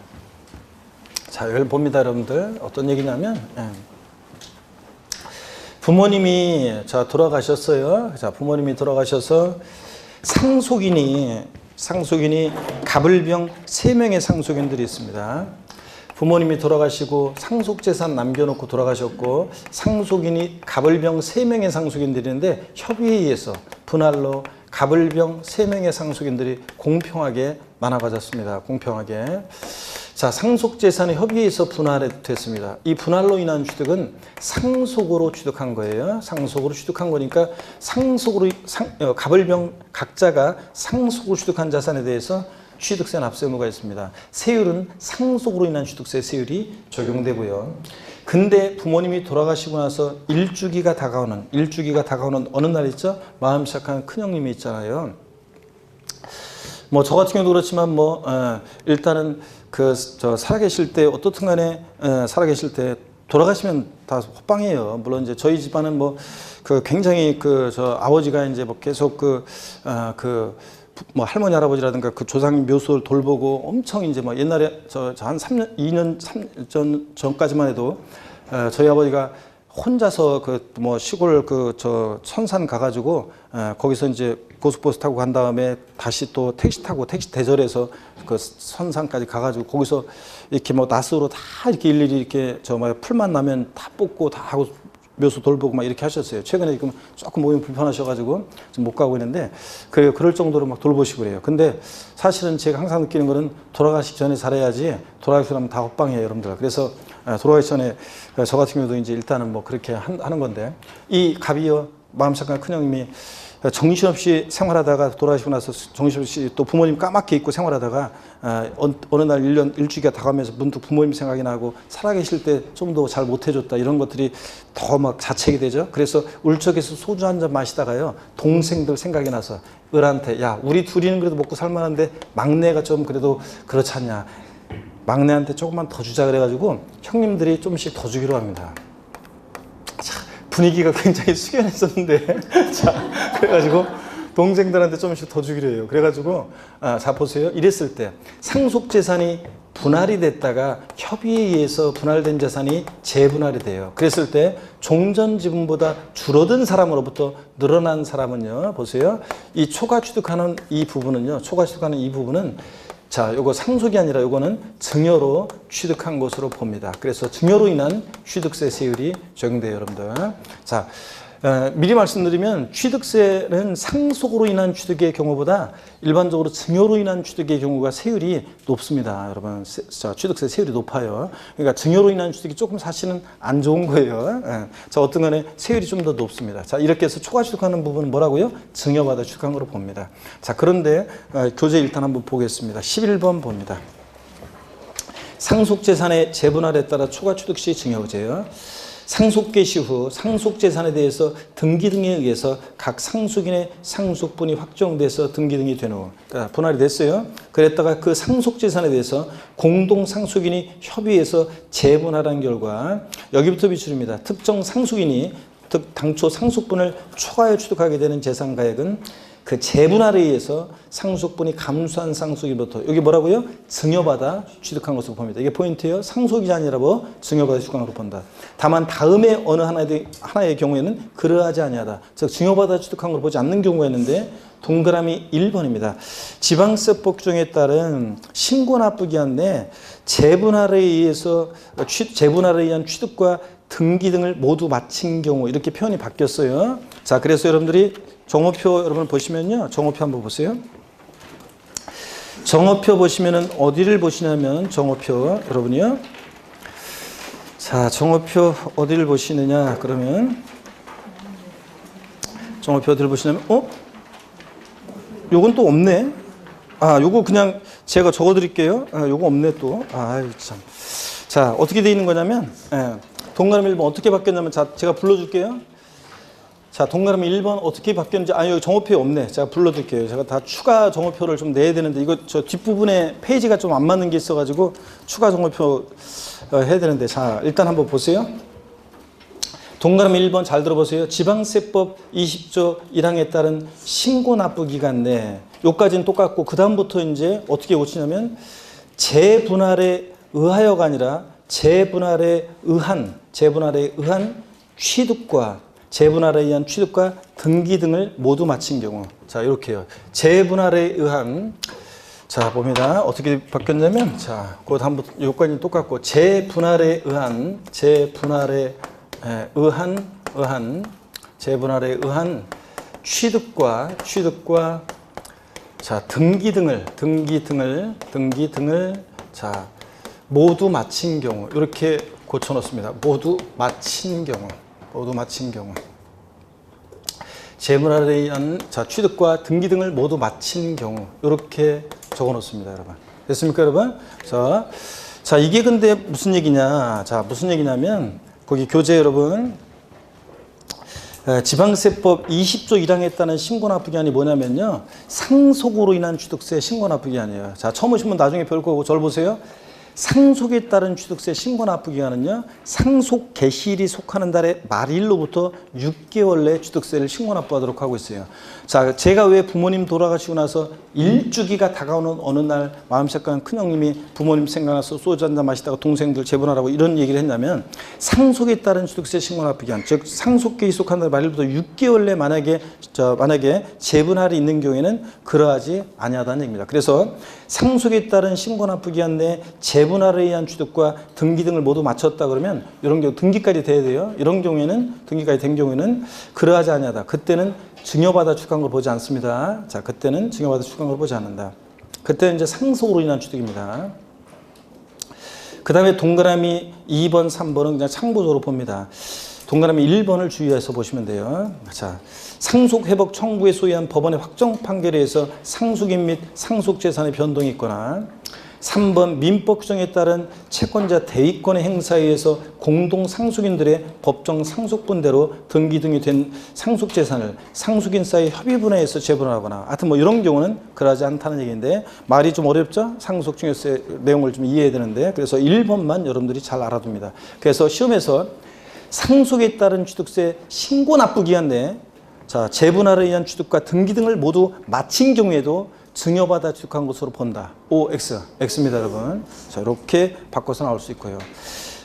자, 여기 봅니다, 여러분들. 어떤 얘기냐면 부모님이 돌아가셨어요. 자, 부모님이 돌아가셔서 상속인이 갑을병 3명의 상속인들이 있습니다. 부모님이 돌아가시고 상속재산 남겨놓고 돌아가셨고 상속인이 갑을병 3명의 상속인들이 있는데 협의에 의해서 분할로 갑을병 3명의 상속인들이 공평하게 나눠가졌습니다. 공평하게. 자, 상속재산의 협의에서 분할됐습니다. 이 분할로 인한 취득은 상속으로 취득한 거예요. 상속으로 취득한 거니까 갑을병 각자가 상속으로 취득한 자산에 대해서 취득세 납세 의무가 있습니다. 세율은 상속으로 인한 취득세 세율이 적용되고요. 근데 부모님이 돌아가시고 나서 일주기가 다가오는 어느 날 있죠? 마음 시작한 큰형님이 있잖아요. 뭐 저 같은 경우도 그렇지만 일단은 살아계실 때 어떻든 간에 살아계실 때 돌아가시면 다 호빵이에요. 물론 이제 저희 집안은 굉장히 아버지가 이제 계속 할머니 할아버지라든가 그 조상 묘소를 돌보고 엄청 이제 옛날에 한 2년 전까지만 해도 저희 아버지가 혼자서 시골 선산 가가지고 거기서 이제 고속버스 타고 간 다음에 다시 또 택시 타고 택시 대절해서 그 선산까지 가가지고 거기서 이렇게 낫으로 다 이렇게 일일이 이렇게 풀만 나면 다 뽑고 다 하고 묘소 돌보고 이렇게 하셨어요. 최근에 지금 조금 몸이 불편하셔가지고 좀 못 가고 있는데 그럴 정도로 돌보시고 그래요. 근데 사실은 제가 항상 느끼는 거는 돌아가시기 전에 잘해야지 돌아가시고 나면 다 헛방이에요, 여러분들. 그래서 돌아가기 전에 저 같은 경우도 이제 일단은 그렇게 하는 건데 이 갑이요 마음 착한 큰형님이 정신없이 생활하다가 돌아가시고 나서 정신없이 또 부모님 까맣게 잊고 생활하다가 어느 날 일주기가 다가면서 문득 부모님 생각이 나고 살아계실 때 좀 더 잘 못해줬다 이런 것들이 더 자책이 되죠. 그래서 울적해서 소주 한 잔 마시다가요 동생들 생각이 나서 을한테 야 우리 둘이는 그래도 먹고 살만한데 막내가 좀 그래도 그렇지 않냐, 막내한테 조금만 더 주자 그래가지고 형님들이 좀씩 더 주기로 합니다. 분위기가 굉장히 숙연했었는데 자 그래가지고 동생들한테 조금씩 더 주기로 해요. 그래가지고 자 보세요. 이랬을 때 상속재산이 분할이 됐다가 협의에 의해서 분할된 재산이 재분할이 돼요. 그랬을 때 종전지분보다 줄어든 사람으로부터 늘어난 사람은요 보세요. 이 초과 취득하는 이 부분은요 자, 요거 상속이 아니라 요거는 증여로 취득한 것으로 봅니다. 그래서 증여로 인한 취득세 세율이 적용돼요, 여러분들. 자, 미리 말씀드리면 취득세는 상속으로 인한 취득의 경우보다 일반적으로 증여로 인한 취득의 경우가 세율이 높습니다, 여러분. 자, 취득세 세율이 높아요. 그러니까 증여로 인한 취득이 조금 사실은 안 좋은 거예요. 자, 어떤 간에 세율이 좀 더 높습니다. 자, 이렇게 해서 초과 취득하는 부분은 뭐라고요? 증여받아 취득한 거로 봅니다. 자, 그런데 교재 일단 한번 보겠습니다. 11번 봅니다. 상속재산의 재분할에 따라 초과 취득 시 증여제요. 상속 개시 후 상속재산에 대해서 등기 등에 의해서 각 상속인의 상속분이 확정돼서 등기 등이 된 후 분할이 됐어요. 그랬다가 그 상속재산에 대해서 공동상속인이 협의해서 재분할한 결과 여기부터 비출입니다. 특정 상속인이 당초 상속분을 초과해 취득하게 되는 재산가액은 그 재분할에 의해서 상속분이 감소한 상속인부터 여기 뭐라고요? 증여받아 취득한 것으로 봅니다. 이게 포인트예요. 상속이 아니라 증여받아 취득한 것으로 본다. 다만 다음에 어느 하나의 경우에는 그러하지 아니하다. 즉 증여받아 취득한 것으로 보지 않는 경우가 있는데 동그라미 1번입니다. 지방세법 규정에 따른 신고납부기한에 재분할에 의한 취득과 등기 등을 모두 마친 경우 이렇게 표현이 바뀌었어요. 자, 그래서 여러분들이 정오표 여러분 보시면요. 정오표 한번 보세요. 정오표 보시면은 어디를 보시냐면 정오표 여러분이요. 자, 정오표 어디를 보시느냐 그러면 정오표 어디를 보시냐면 요건 또 없네. 요거 그냥 제가 적어 드릴게요. 요거 없네 또. 참. 자, 어떻게 돼 있는 거냐면 동그라미 1번 어떻게 바뀌었냐면 제가 불러줄게요. 자, 동그라미 1번 어떻게 바뀌었는지 여기 정오표에 없네. 제가 불러드릴게요. 제가 다 추가 정오표를 좀 내야 되는데 이거 저 뒷부분에 페이지가 좀 안 맞는 게 있어가지고 추가 정오표 해야 되는데 자 일단 한번 보세요. 동그라미 1번 잘 들어보세요. 지방세법 20조 1항에 따른 신고납부기간 내 요까지는 똑같고 그 다음부터 이제 어떻게 고치냐면 재분할에 의하여가 아니라 재분할에 의한 취득과 재분할에 의한 취득과 등기 등을 모두 마친 경우 자 이렇게요. 재분할에 의한 자 봅니다. 어떻게 바뀌었냐면 자 그 다음부터 요까지는 똑같고 재분할에 의한 취득과 자, 등기 등을 자, 모두 마친 경우 이렇게 고쳐 놓습니다. 모두 마친 경우. 재물화에 의한 자, 취득과 등기 등을 모두 마친 경우 이렇게 적어 놓습니다, 여러분. 됐습니까, 여러분? 자, 이게 근데 무슨 얘기냐? 자, 무슨 얘기냐면 거기 교재 여러분 지방세법 20조 1항에 따른 신고납부기한이 뭐냐면요. 상속으로 인한 취득세 신고납부기한이에요. 자, 처음 오신 분 나중에 별 거고 저를 보세요. 상속에 따른 취득세 신고납부기간은요, 상속 개시일이 속하는 달의 말일로부터 6개월 내 취득세를 신고납부하도록 하고 있어요. 자, 제가 왜 부모님 돌아가시고 나서 일주기가 다가오는 어느 날 마음 시작한 큰형님이 부모님 생각나서 소주 한잔 마시다가 동생들 재분하라고 이런 얘기를 했냐면, 상속에 따른 취득세 신고납부기간, 즉 상속 개시 속하는 달 말일부터 6개월 내 만약에 재분할이 있는 경우에는 그러하지 아니하다는 얘기입니다. 그래서 상속에 따른 신고납부기간 내 재분할에 의한 취득과 등기 등을 모두 마쳤다 그러면 이런 경우 등기까지 돼야 돼요. 이런 경우에는 등기까지 된 경우에는 그러하지 아니하다. 그때는 증여받아 취득한 걸 보지 않습니다. 자, 그때는 증여받아 취득한 걸 보지 않는다. 그때는 이제 상속으로 인한 취득입니다. 그 다음에 동그라미 2번, 3번은 그냥 참고적으로 봅니다. 동그라미 1번을 주의해서 보시면 돼요. 자, 상속회복 청구에 소위한 법원의 확정 판결에 의해서 상속인 및 상속재산의 변동이 있거나, 3번 민법 규정에 따른 채권자 대위권의 행사에 의해서 공동 상속인들의 법정 상속분대로 등기 등이 된 상속재산을 상속인 사이 협의분해해서 재분할하거나, 하여튼 뭐 이런 경우는 그러지 않다는 얘기인데, 말이 좀 어렵죠? 상속증여세 내용을 좀 이해해야 되는데, 그래서 1번만 여러분들이 잘 알아둡니다. 그래서 시험에서 상속에 따른 취득세 신고납부기간 내에 자, 재분할에 의한 취득과 등기 등을 모두 마친 경우에도 증여받아 취득한 것으로 본다. OX, X입니다, 여러분. 자, 이렇게 바꿔서 나올 수 있고요.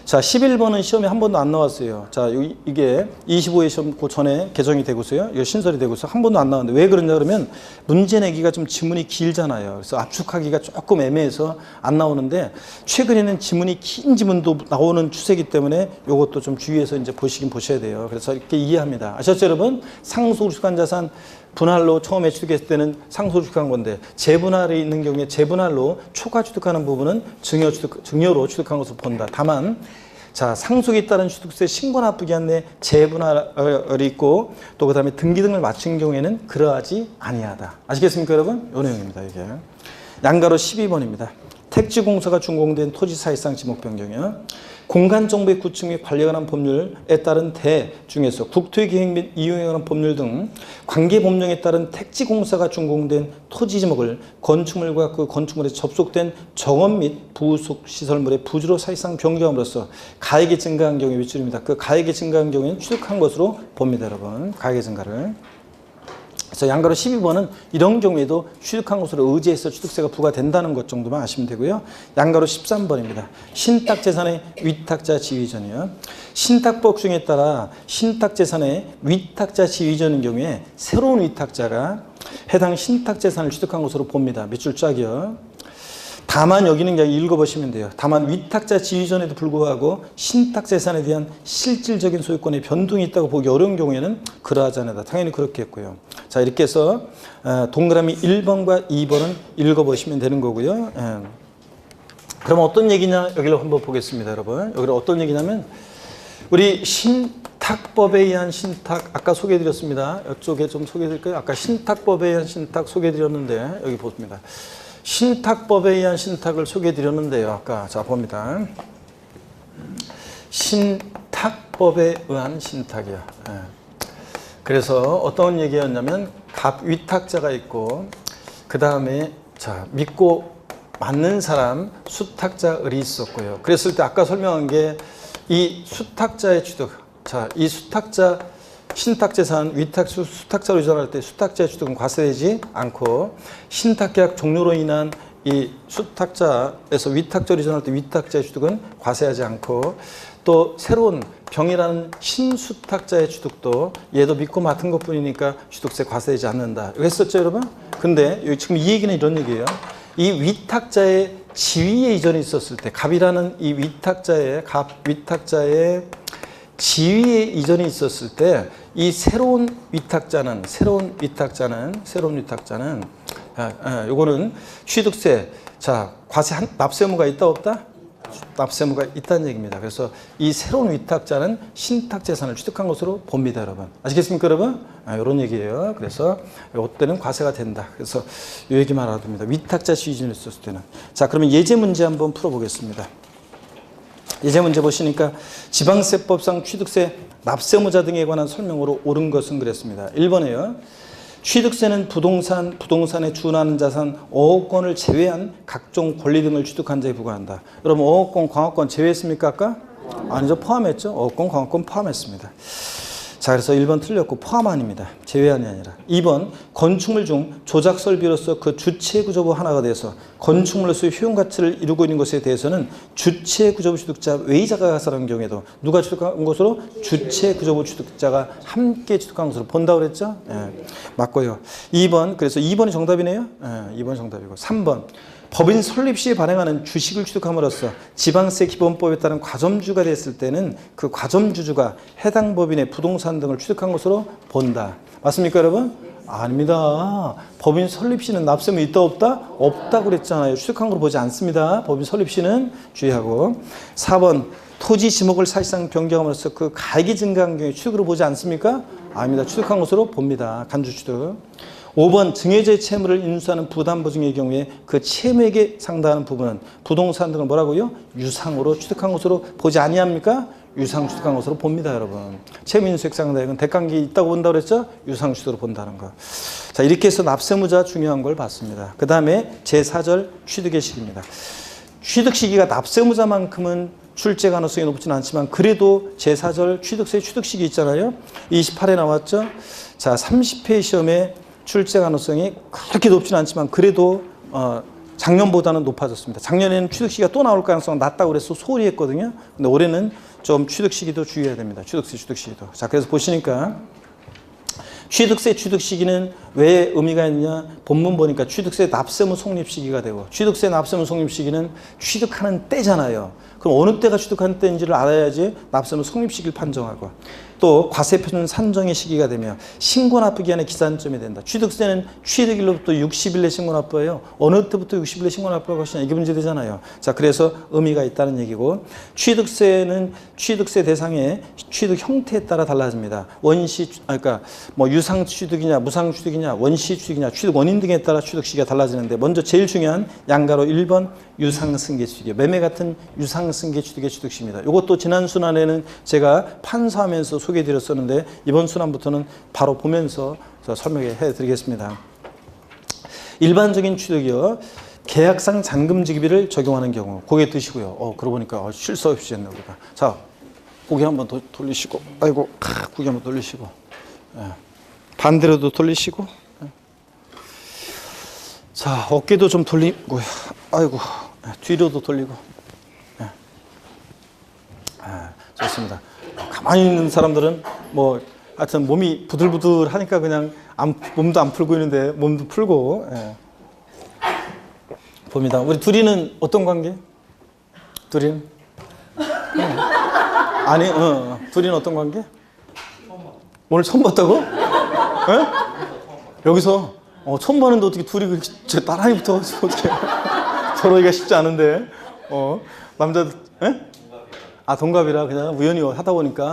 자, 11번은 시험에 한 번도 안 나왔어요. 자, 이게 25회 시험 그 전에 개정이 되고서요. 이거 신설이 되고서 한 번도 안 나왔는데, 왜 그러냐 그러면 문제 내기가 좀 지문이 길잖아요. 그래서 압축하기가 조금 애매해서 안 나오는데, 최근에는 지문이 긴 지문도 나오는 추세이기 때문에 이것도 좀 주의해서 이제 보시긴 보셔야 돼요. 그래서 이렇게 이해합니다. 아셨죠, 여러분? 상속으로 취득한 자산 분할로 처음에 취득했을 때는 상속으로 취득한 건데, 재분할이 있는 경우에 재분할로 초과 취득하는 부분은 증여로 취득한 것으로 본다. 다만 자, 상속에 따른 취득세 신고납부기한 내 재분할이 있고, 또 그 다음에 등기 등을 마친 경우에는 그러하지 아니하다. 아시겠습니까, 여러분? 이 내용입니다, 이게. 양가로 12번입니다. 택지공사가 준공된 토지 사실상 지목 변경이요. 공간정보의 구축 및 관리에 관한 법률에 따른 대 중에서 국토의 계획 및 이용에 관한 법률 등 관계법령에 따른 택지공사가 준공된 토지 지목을 건축물과 그 건축물에 접속된 정원 및 부속 시설물의 부지로 사실상 변경함으로써 가액이 증가한 경우의 위치입니다. 그 가액이 증가한 경우에는 취득한 것으로 봅니다, 여러분. 가액의 증가를. 그래서 양가로 12번은 이런 경우에도 취득한 것으로 의지해서 취득세가 부과된다는 것 정도만 아시면 되고요. 양가로 13번입니다. 신탁재산의 위탁자 지위이전이요. 신탁법 중에 따라 신탁재산의 위탁자 지위이전인 경우에 새로운 위탁자가 해당 신탁재산을 취득한 것으로 봅니다. 밑줄 짝이요. 다만 여기는 그냥 읽어보시면 돼요. 다만 위탁자 지위전에도 불구하고 신탁재산에 대한 실질적인 소유권의 변동이 있다고 보기 어려운 경우에는 그러하지 않다. 당연히 그렇게 했고요. 자, 이렇게 해서 동그라미 1번과 2번은 읽어보시면 되는 거고요. 그럼 어떤 얘기냐, 여기를 한번 보겠습니다, 여러분. 여기를 어떤 얘기냐면, 우리 신탁법에 의한 신탁, 아까 소개해드렸습니다. 이쪽에 좀 소개해드릴까요? 아까 신탁법에 의한 신탁 소개해드렸는데, 여기 보십니다. 신탁법에 의한 신탁을 소개해드렸는데요. 아까 자 봅니다. 신탁법에 의한 신탁이요. 그래서 어떤 얘기였냐면, 위탁자가 있고, 그 다음에 자 믿고 맞는 사람 수탁자을이 있었고요. 그랬을 때 아까 설명한 게 이 수탁자의 취득, 자, 이 수탁자 신탁재산 수탁자로 이전할 때 수탁자의 취득은 과세되지 않고, 신탁계약 종료로 인한 이 수탁자에서 위탁자로 이전할 때 위탁자의 취득은 과세하지 않고, 또 새로운 병이라는 신수탁자의 취득도 얘도 믿고 맡은 것뿐이니까 취득세 과세되지 않는다. 이거 했었죠, 여러분? 근데 지금 이 얘기는 이런 얘기예요. 이 위탁자의 지위에 이전이 있었을 때, 갑이라는 이 위탁자의 지위에 이전이 있었을 때 이 새로운 위탁자는 요거는 취득세, 자, 과세 납세의무가 있다 없다? 납세의무가 있다는 얘기입니다. 그래서 이 새로운 위탁자는 신탁 재산을 취득한 것으로 봅니다, 여러분. 아시겠습니까, 여러분? 이런 얘기예요. 그래서 이때는 과세가 된다. 그래서 이 얘기만 알아둡니다. 위탁자 시즌이 있었을 때는. 자, 그러면 예제 문제 한번 풀어보겠습니다. 예제 문제 보시니까 지방세법상 취득세 납세의무자 등에 관한 설명으로 옳은 것은 그랬습니다. 1번에요. 취득세는 부동산에 준하는 자산 5억 권을 제외한 각종 권리 등을 취득한 자에 부과한다. 여러분 5억 권, 광학권 제외했습니까 아까? 아니죠. 포함했죠. 5억 권, 광학권 포함했습니다. 자, 그래서 1번 틀렸고 포함안입니다. 제외안이 아니라. 2번 건축물 중 조작 설비로서 그 주체 구조부 하나가 돼서 건축물로서 효용 가치를 이루고 있는 것에 대해서는 주체 구조부 취득자 외의자가 가설한 경우에도 누가 취득한 것으로? 주체 구조부 취득자가 함께 취득한 것으로 본다고 그랬죠? 예, 맞고요. 2번, 그래서 2번이 정답이네요. 예, 2번이 정답이고. 3번 법인 설립 시에 발행하는 주식을 취득함으로써 지방세 기본법에 따른 과점주가 됐을 때는 그 과점주주가 해당 법인의 부동산 등을 취득한 것으로 본다. 맞습니까, 여러분? 아닙니다. 법인 설립 시는 납세의무 있다 없다? 없다고 그랬잖아요. 취득한 걸로 보지 않습니다. 법인 설립 시는 주의하고. 4번 토지 지목을 사실상 변경함으로써 그 가액이 증가한 경우에 취득으로 보지 않습니까? 아닙니다. 취득한 것으로 봅니다. 간주 취득. 5번 증여자의 채무를 인수하는 부담보증의 경우에 그 채무액에 상당하는 부분은 부동산 등을 뭐라고요? 유상으로 취득한 것으로 보지 아니합니까? 유상 취득한 것으로 봅니다, 여러분. 채무 인수액 상당액은 대가액이 있다고 본다고 그랬죠? 유상 취득으로 본다는 거. 자, 이렇게 해서 납세의무자 중요한 걸 봤습니다. 그 다음에 제4절 취득의 시기입니다. 취득 시기가 납세의무자만큼은 출제 가능성이 높지는 않지만 그래도 제4절 취득세 취득 시기 있잖아요. 28에 나왔죠? 자, 30회 시험에 출제 가능성이 그렇게 높지는 않지만 그래도 작년보다는 높아졌습니다. 작년에는 취득 시기가 또 나올 가능성이 낮다고 그래서 소홀히 했거든요. 근데 올해는 좀 취득 시기도 주의해야 됩니다. 취득세 취득 시기도. 자, 그래서 보시니까 취득세 취득 시기는 왜 의미가 있느냐? 본문 보니까 취득세 납세의무 성립 시기가 되고 취득세 납세의무 성립 시기는 취득하는 때잖아요. 그럼 어느 때가 취득하는 때인지를 알아야지 납세의무 성립 시기를 판정하고 또 과세표준 산정의 시기가 되며 신고 납부 기한의 기산점이 된다. 취득세는 취득일로부터 60일 내 신고 납부예요. 어느 때부터 60일 내 신고 납부할 것이냐 이게 문제되잖아요. 자, 그래서 의미가 있다는 얘기고 취득세는 취득세 대상의 취득 형태에 따라 달라집니다. 원시 그러니까 뭐 유상 취득이냐 무상 취득이냐 원시 취득이냐 취득 원인 등에 따라 취득 시기가 달라지는데 먼저 제일 중요한 양가로 1번 유상승계 취득이에요. 매매 같은 유상승계 취득의 취득 시기입니다. 이것도 지난 순환에는 제가 판서하면서 소개해드렸었는데 이번 순환부터는 바로 보면서 설명해 드리겠습니다. 일반적인 취득이요. 계약상 잔금 지급일을 적용하는 경우 고개 드시고요. 그러고 보니까 쉴 수 없이 했네 우리가. 자, 고개 한번 더 돌리시고 아이고 고개 한번 돌리시고 반대로도 돌리시고 자, 어깨도 좀 돌리고요. 아이고 뒤로도 돌리고 좋습니다. 가만히 있는 사람들은 뭐 하여튼 몸이 부들부들 하니까 그냥 몸도 안 풀고 있는데 몸도 풀고 봅니다. 우리 둘이는 어떤 관계? 둘이는? 아니, 둘이는 어떤 관계? 오늘 처음 봤다고? 여기서 처음 봤는데 어떻게 둘이 그렇게 나란히 붙어가지고 어떻게 저러기가 쉽지 않은데 남자들 동갑이라 그냥 우연히 하다 보니까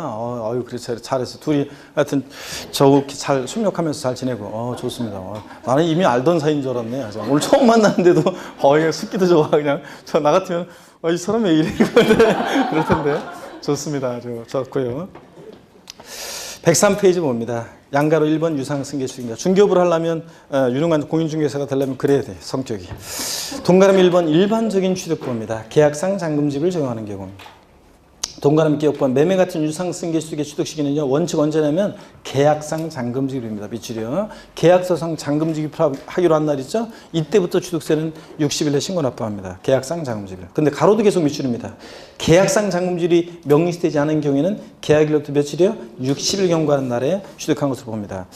아유 그래 잘했어. 둘이 하여튼 저렇게 잘 협력하면서 잘 지내고 좋습니다. 나는 이미 알던 사이인 줄 알았네. 오늘 처음 만났는데도 그냥 숙기도 좋아. 그냥 저 나 같으면 이 사람이 왜 이래 그럴 텐데 좋습니다. 좋고요. 103페이지 봅니다. 양가로 1번 유상승계 취득입니다. 중개업을 하려면 유능한 공인중개사가 되려면 그래야 돼. 성격이. 동그라미 1번 일반적인 취득법입니다. 계약상 잔금지급을 적용하는 경우. 동그라미 기업권 매매 같은 유상승계 취득의 취득 시기는요. 원칙 언제냐면 계약상 잔금지급입니다. 밑줄이요. 계약서상 잔금지급 하기로 한 날 있죠. 이때부터 취득세는 60일에 신고 납부합니다. 계약상 잔금지급. 근데 가로도 계속 밑줄입니다. 계약상 잔금지급이 명시되지 않은 경우에는 계약일로부터 며칠이요? 60일 경과하는 날에 취득한 것으로 봅니다.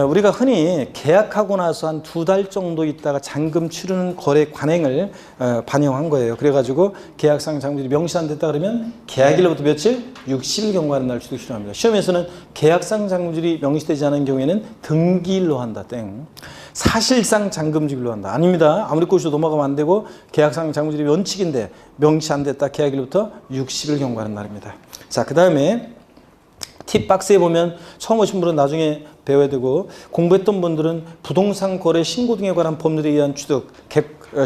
우리가 흔히 계약하고 나서 한 2달 정도 있다가 잔금 치르는 거래 관행을 반영한 거예요. 그래가지고 계약상 잔금질이 명시 안 됐다 그러면 계약일로부터 며칠? 60일 경과하는 날 취득 실효합니다. 시험에서는 계약상 잔금질이 명시되지 않은 경우에는 등기일로 한다. 땡. 사실상 잔금질로 한다. 아닙니다. 아무리 꼬시도 넘어가면 안 되고 계약상 잔금질이 원칙인데 명시 안 됐다. 계약일로부터 60일 경과하는 날입니다. 자, 그 다음에 팁 박스에 보면 처음 오신 분은 나중에 배워야 되고 공부했던 분들은 부동산 거래 신고 등에 관한 법률에 의한 취득,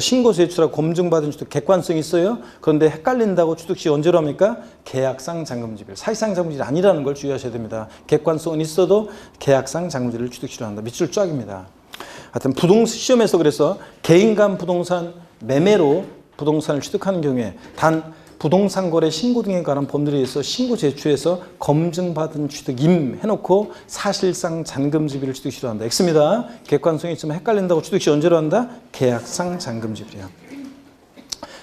신고서 제출하고 검증받은 취득 객관성이 있어요. 그런데 헷갈린다고 취득 시 언제로 합니까? 계약상 잔금지별, 사실상 잔금질이 아니라는 걸 주의하셔야 됩니다. 객관성은 있어도 계약상 잔금질을 취득 시로한다. 밑줄 쫙입니다. 하여튼 시험에서 그래서 개인 간 부동산 매매로 부동산을 취득하는 경우에 단 부동산 거래 신고 등에 관한 법률에 의해서 신고 제출해서 검증받은 취득임 해놓고 사실상 잔금지비를 취득 시로한다. X입니다. 객관성이 있지만 헷갈린다고 취득 시 언제로 한다? 계약상 잔금지비야.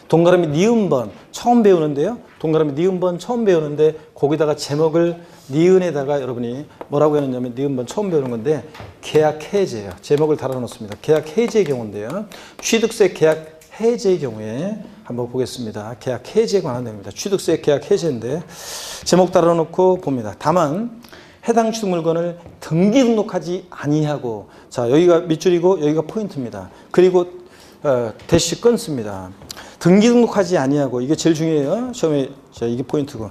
동그라미 니은번 처음 배우는데요. 동그라미 니은번 처음 배우는데 거기다가 제목을 니은에다가 여러분이 뭐라고 해놓냐면 니은번 처음 배우는 건데 계약 해제예요. 제목을 달아놓습니다. 계약 해제의 경우인데요. 취득세 계약 해제의 경우에 한번 보겠습니다. 계약 해제에 관한 내용입니다. 취득세 계약 해제인데 제목 달아놓고 봅니다. 다만 해당 취득 물건을 등기 등록하지 아니하고, 자 여기가 밑줄이고 여기가 포인트입니다. 그리고 대시 끊습니다. 등기 등록하지 아니하고, 이게 제일 중요해요. 시험에 자 이게 포인트고,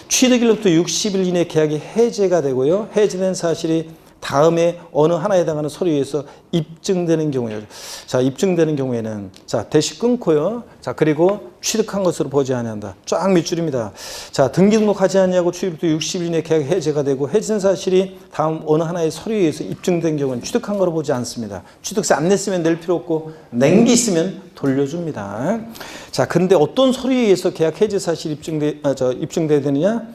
취득일로부터 60일 이내 계약이 해제가 되고요. 해제된 사실이 다음에 어느 하나에 해당하는 서류에 의해서 입증되는 경우예요. 자, 입증되는 경우에는 자, 대시 끊고요. 자, 그리고 취득한 것으로 보지 아니한다. 쫙 밑줄입니다. 자, 등기 등록하지 않냐고 취득부터 60일 이내 계약 해제가 되고 해제된 사실이 다음 어느 하나의 서류에 의해서 입증된 경우는 취득한 거로 보지 않습니다. 취득세 안 냈으면 낼 필요 없고 낸 게 있으면 돌려줍니다. 자, 근데 어떤 서류에 의해서 계약 해제 사실이 입증돼야 되느냐?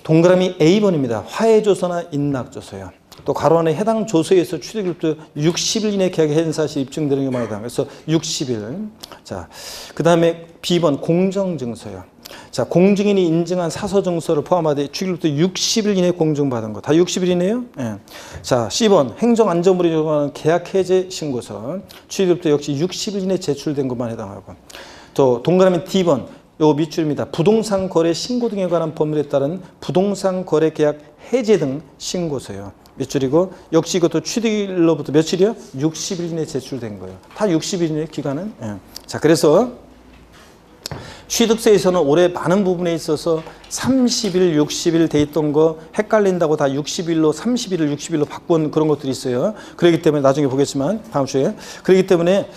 동그라미 A번입니다. 화해조서나 인락조서요. 또 가로 안에 해당 조서에서 취득일부터 60일 이내 계약의 해제 사실이 입증되는 경우에 해당합니다. 그래서 60일. 자, 그 다음에 B번 공정증서요. 자, 공증인이 인증한 사서증서를 포함하되 취득일부터 60일 이내 공증받은 거. 다 60일이네요. 예. 자, C번 행정안전부에 적용하는 계약해제 신고서. 취득일부터 역시 60일 이내 제출된 것만 해당하고. 또 동그라미 D번. 요 밑줄입니다. 부동산 거래 신고 등에 관한 법률에 따른 부동산 거래 계약 해제 등 신고서요. 밑줄이고 역시 이것도 취득일로부터 며칠이요? 60일 이내 제출된 거예요. 다 60일 이내 기간은. 예. 자, 그래서 취득세에서는 올해 많은 부분에 있어서 30일, 60일 돼 있던 거 헷갈린다고 다 60일로 31일, 60일로 바꾼 그런 것들이 있어요. 그렇기 때문에 나중에 보겠지만 다음 주에. 그렇기 때문에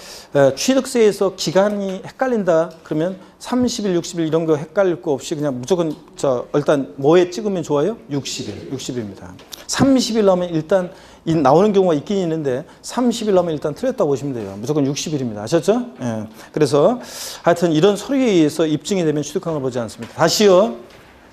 취득세에서 기간이 헷갈린다 그러면 30일, 60일 이런 거 헷갈릴 거 없이 그냥 무조건 일단 뭐에 찍으면 좋아요? 60일입니다. 30일 나오면 일단 나오는 경우가 있긴 있는데 30일 나오면 일단 틀렸다고 보시면 돼요. 무조건 60일입니다. 아셨죠? 예. 그래서 하여튼 이런 서류에 의해서 입증이 되면 취득한 걸 보지 않습니다. 다시요.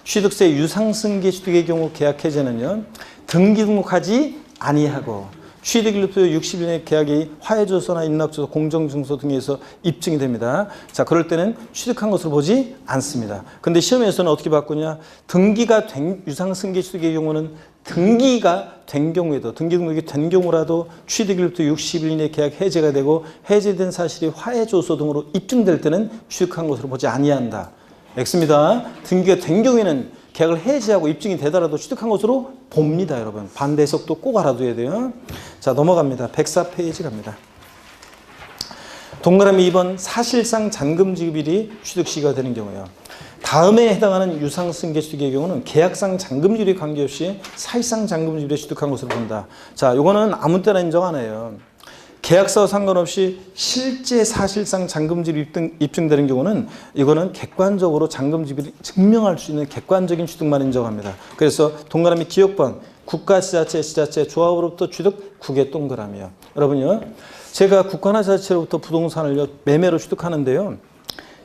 취득세 유상승계 취득의 경우 계약 해제는요. 등기 등록하지 아니하고 취득일로부터 60일 내 계약이 화해조서나 인락조서, 공정증서 등에서 입증이 됩니다. 자, 그럴 때는 취득한 것으로 보지 않습니다. 근데 시험에서는 어떻게 바꾸냐? 등기가 된 유상승계 취득의 경우는 등기가 된 경우에도, 등기 등록이 된 경우라도 취득일로부터 60일 이내 계약 해제가 되고 해제된 사실이 화해조서 등으로 입증될 때는 취득한 것으로 보지 아니한다. X입니다. 등기가 된 경우에는 계약을 해지하고 입증이 되더라도 취득한 것으로 봅니다, 여러분. 반대 해석도 꼭 알아둬야 돼요. 자, 넘어갑니다. 104페이지 갑니다. 동그라미 2번 사실상 잔금 지급일이 취득 시기가 되는 경우예요. 다음에 해당하는 유상승계 취득의 경우는 계약상 잔금 지급에 관계없이 사실상 잔금 지급에 취득한 것으로 본다. 자, 요거는 아무 때나 인정 안 해요. 계약서와 상관없이 실제 사실상 잔금지급이 입증되는 경우는 이거는 객관적으로 잔금지급을 증명할 수 있는 객관적인 취득만 인정합니다. 그래서 동그라미 기억번 국가, 지자체, 조합으로부터 취득 국외 동그라미요. 여러분요, 제가 국가나 지자체로부터 부동산을 매매로 취득하는데요.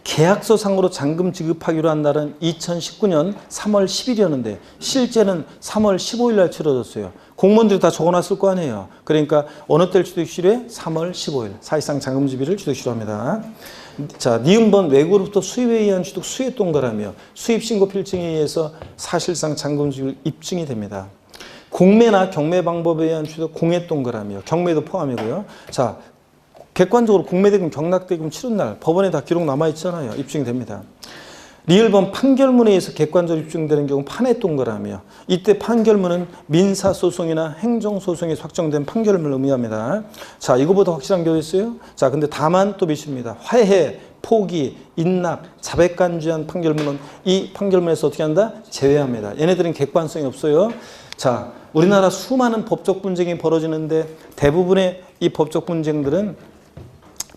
계약서 상으로 잔금 지급하기로 한 날은 2019년 3월 10일이었는데 실제는 3월 15일 날 치러졌어요. 공무원들이 다 적어놨을 거 아니에요. 그러니까 어느 때를 취득시효에 3월 15일 사실상 잔금 지급일을 취득시효합니다. 자, 니은번 외국으로부터 수입에 의한 취득 수입 동그라미요. 수입신고 필증에 의해서 사실상 잔금 지급일 입증이 됩니다. 공매나 경매 방법에 의한 취득, 공의 동그라미요. 경매도 포함이고요. 자, 객관적으로 공매대금, 경락대금 치른 날 법원에 다 기록 남아있잖아요. 입증이 됩니다. 리을번 판결문에 의해서 객관적으로 입증되는 경우 판의 동그라미요. 이때 판결문은 민사소송이나 행정소송에서 확정된 판결문을 의미합니다. 자, 이거보다 확실한 경우 있어요? 자, 근데 다만 또 미십니다. 화해, 포기, 인락, 자백간주한 판결문은 이 판결문에서 어떻게 한다? 제외합니다. 얘네들은 객관성이 없어요. 자, 우리나라 수많은 법적 분쟁이 벌어지는데 대부분의 이 법적 분쟁들은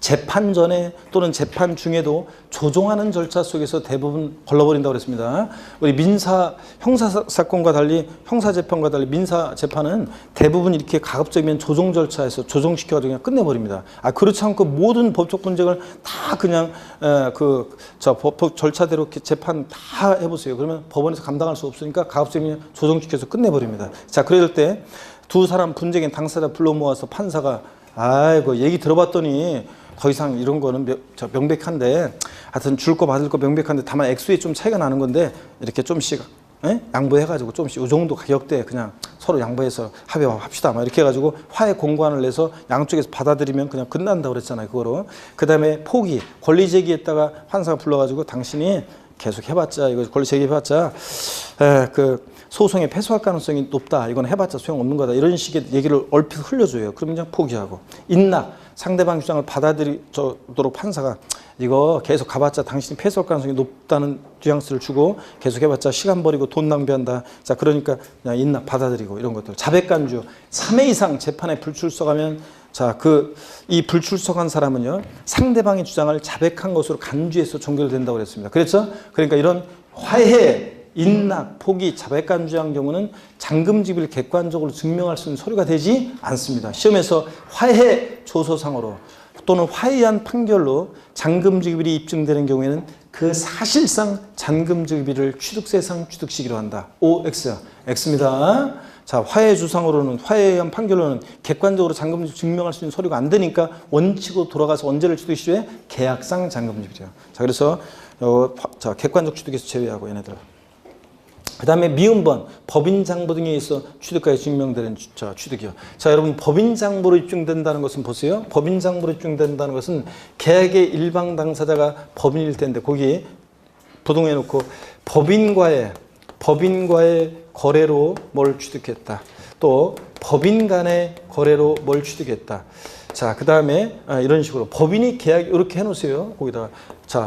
재판 전에 또는 재판 중에도 조정하는 절차 속에서 대부분 걸러버린다고 그랬습니다. 우리 민사, 형사사건과 달리, 형사재판과 달리 민사재판은 대부분 이렇게 가급적이면 조정 절차에서 조정시켜가지고 그냥 끝내버립니다. 그렇지 않고 모든 법적 분쟁을 다 그냥 법 절차대로 이렇게 재판 다 해보세요. 그러면 법원에서 감당할 수 없으니까 가급적이면 조정시켜서 끝내버립니다. 자, 그럴 때 두 사람 분쟁의 당사자 불러 모아서 판사가 아이고 얘기 들어봤더니 더 이상 이런 거는 명백한데 하여튼 줄 거 받을 거 명백한데 다만 액수에 좀 차이가 나는 건데 이렇게 좀씩 양보해가지고 좀씩 이 정도 가격대에 그냥 서로 양보해서 합의합시다 막 이렇게 해가지고 화해 공고안을 내서 양쪽에서 받아들이면 그냥 끝난다고 그랬잖아요. 그거로. 그 다음에 포기, 권리 제기했다가 판사가 불러가지고 당신이 계속 해봤자 이거 권리 제기해봤자 그 소송에 패소할 가능성이 높다. 이건 해봤자 소용없는 거다. 이런 식의 얘기를 얼핏 흘려줘요. 그럼 그냥 포기하고. 인락, 상대방 주장을 받아들이도록 판사가 이거 계속 가봤자 당신이 패소할 가능성이 높다는 뉘앙스를 주고 계속 해봤자 시간 버리고 돈 낭비한다. 자, 그러니까 그냥 인락 받아들이고 이런 것들. 자백간주, 3회 이상 재판에 불출석하면 자, 이 불출석한 사람은요, 상대방의 주장을 자백한 것으로 간주해서 종결된다고 그랬습니다. 그렇죠? 그러니까 이런 화해, 인락, 포기, 자백간주한 경우는 잔금지급을 객관적으로 증명할 수 있는 서류가 되지 않습니다. 시험에서 화해 조서상으로 또는 화해한 판결로 잔금지급이 입증되는 경우에는 그 사실상 잔금지급을 취득세상 취득시기로 한다. OX, X입니다. 자, 화해 주상으로는 화해한 판결로는 객관적으로 잔금지급 증명할 수 있는 서류가 안 되니까 원칙으로 돌아가서 언제를 취득시효해? 계약상 잔금지급이죠. 자, 그래서 자, 객관적 취득에서 제외하고 얘네들. 그 다음에 미음번, 법인장부 등에 의해서 취득가에 증명되는 취득이요. 자, 여러분, 법인장부로 입증된다는 것은 보세요. 법인장부로 입증된다는 것은 계약의 일방 당사자가 법인일 텐데, 거기 부동해 놓고 법인과의 거래로 뭘 취득했다. 또 법인 간의 거래로 뭘 취득했다. 자, 그 다음에 이런 식으로 법인이 계약 이렇게 해놓으세요. 거기다가 자,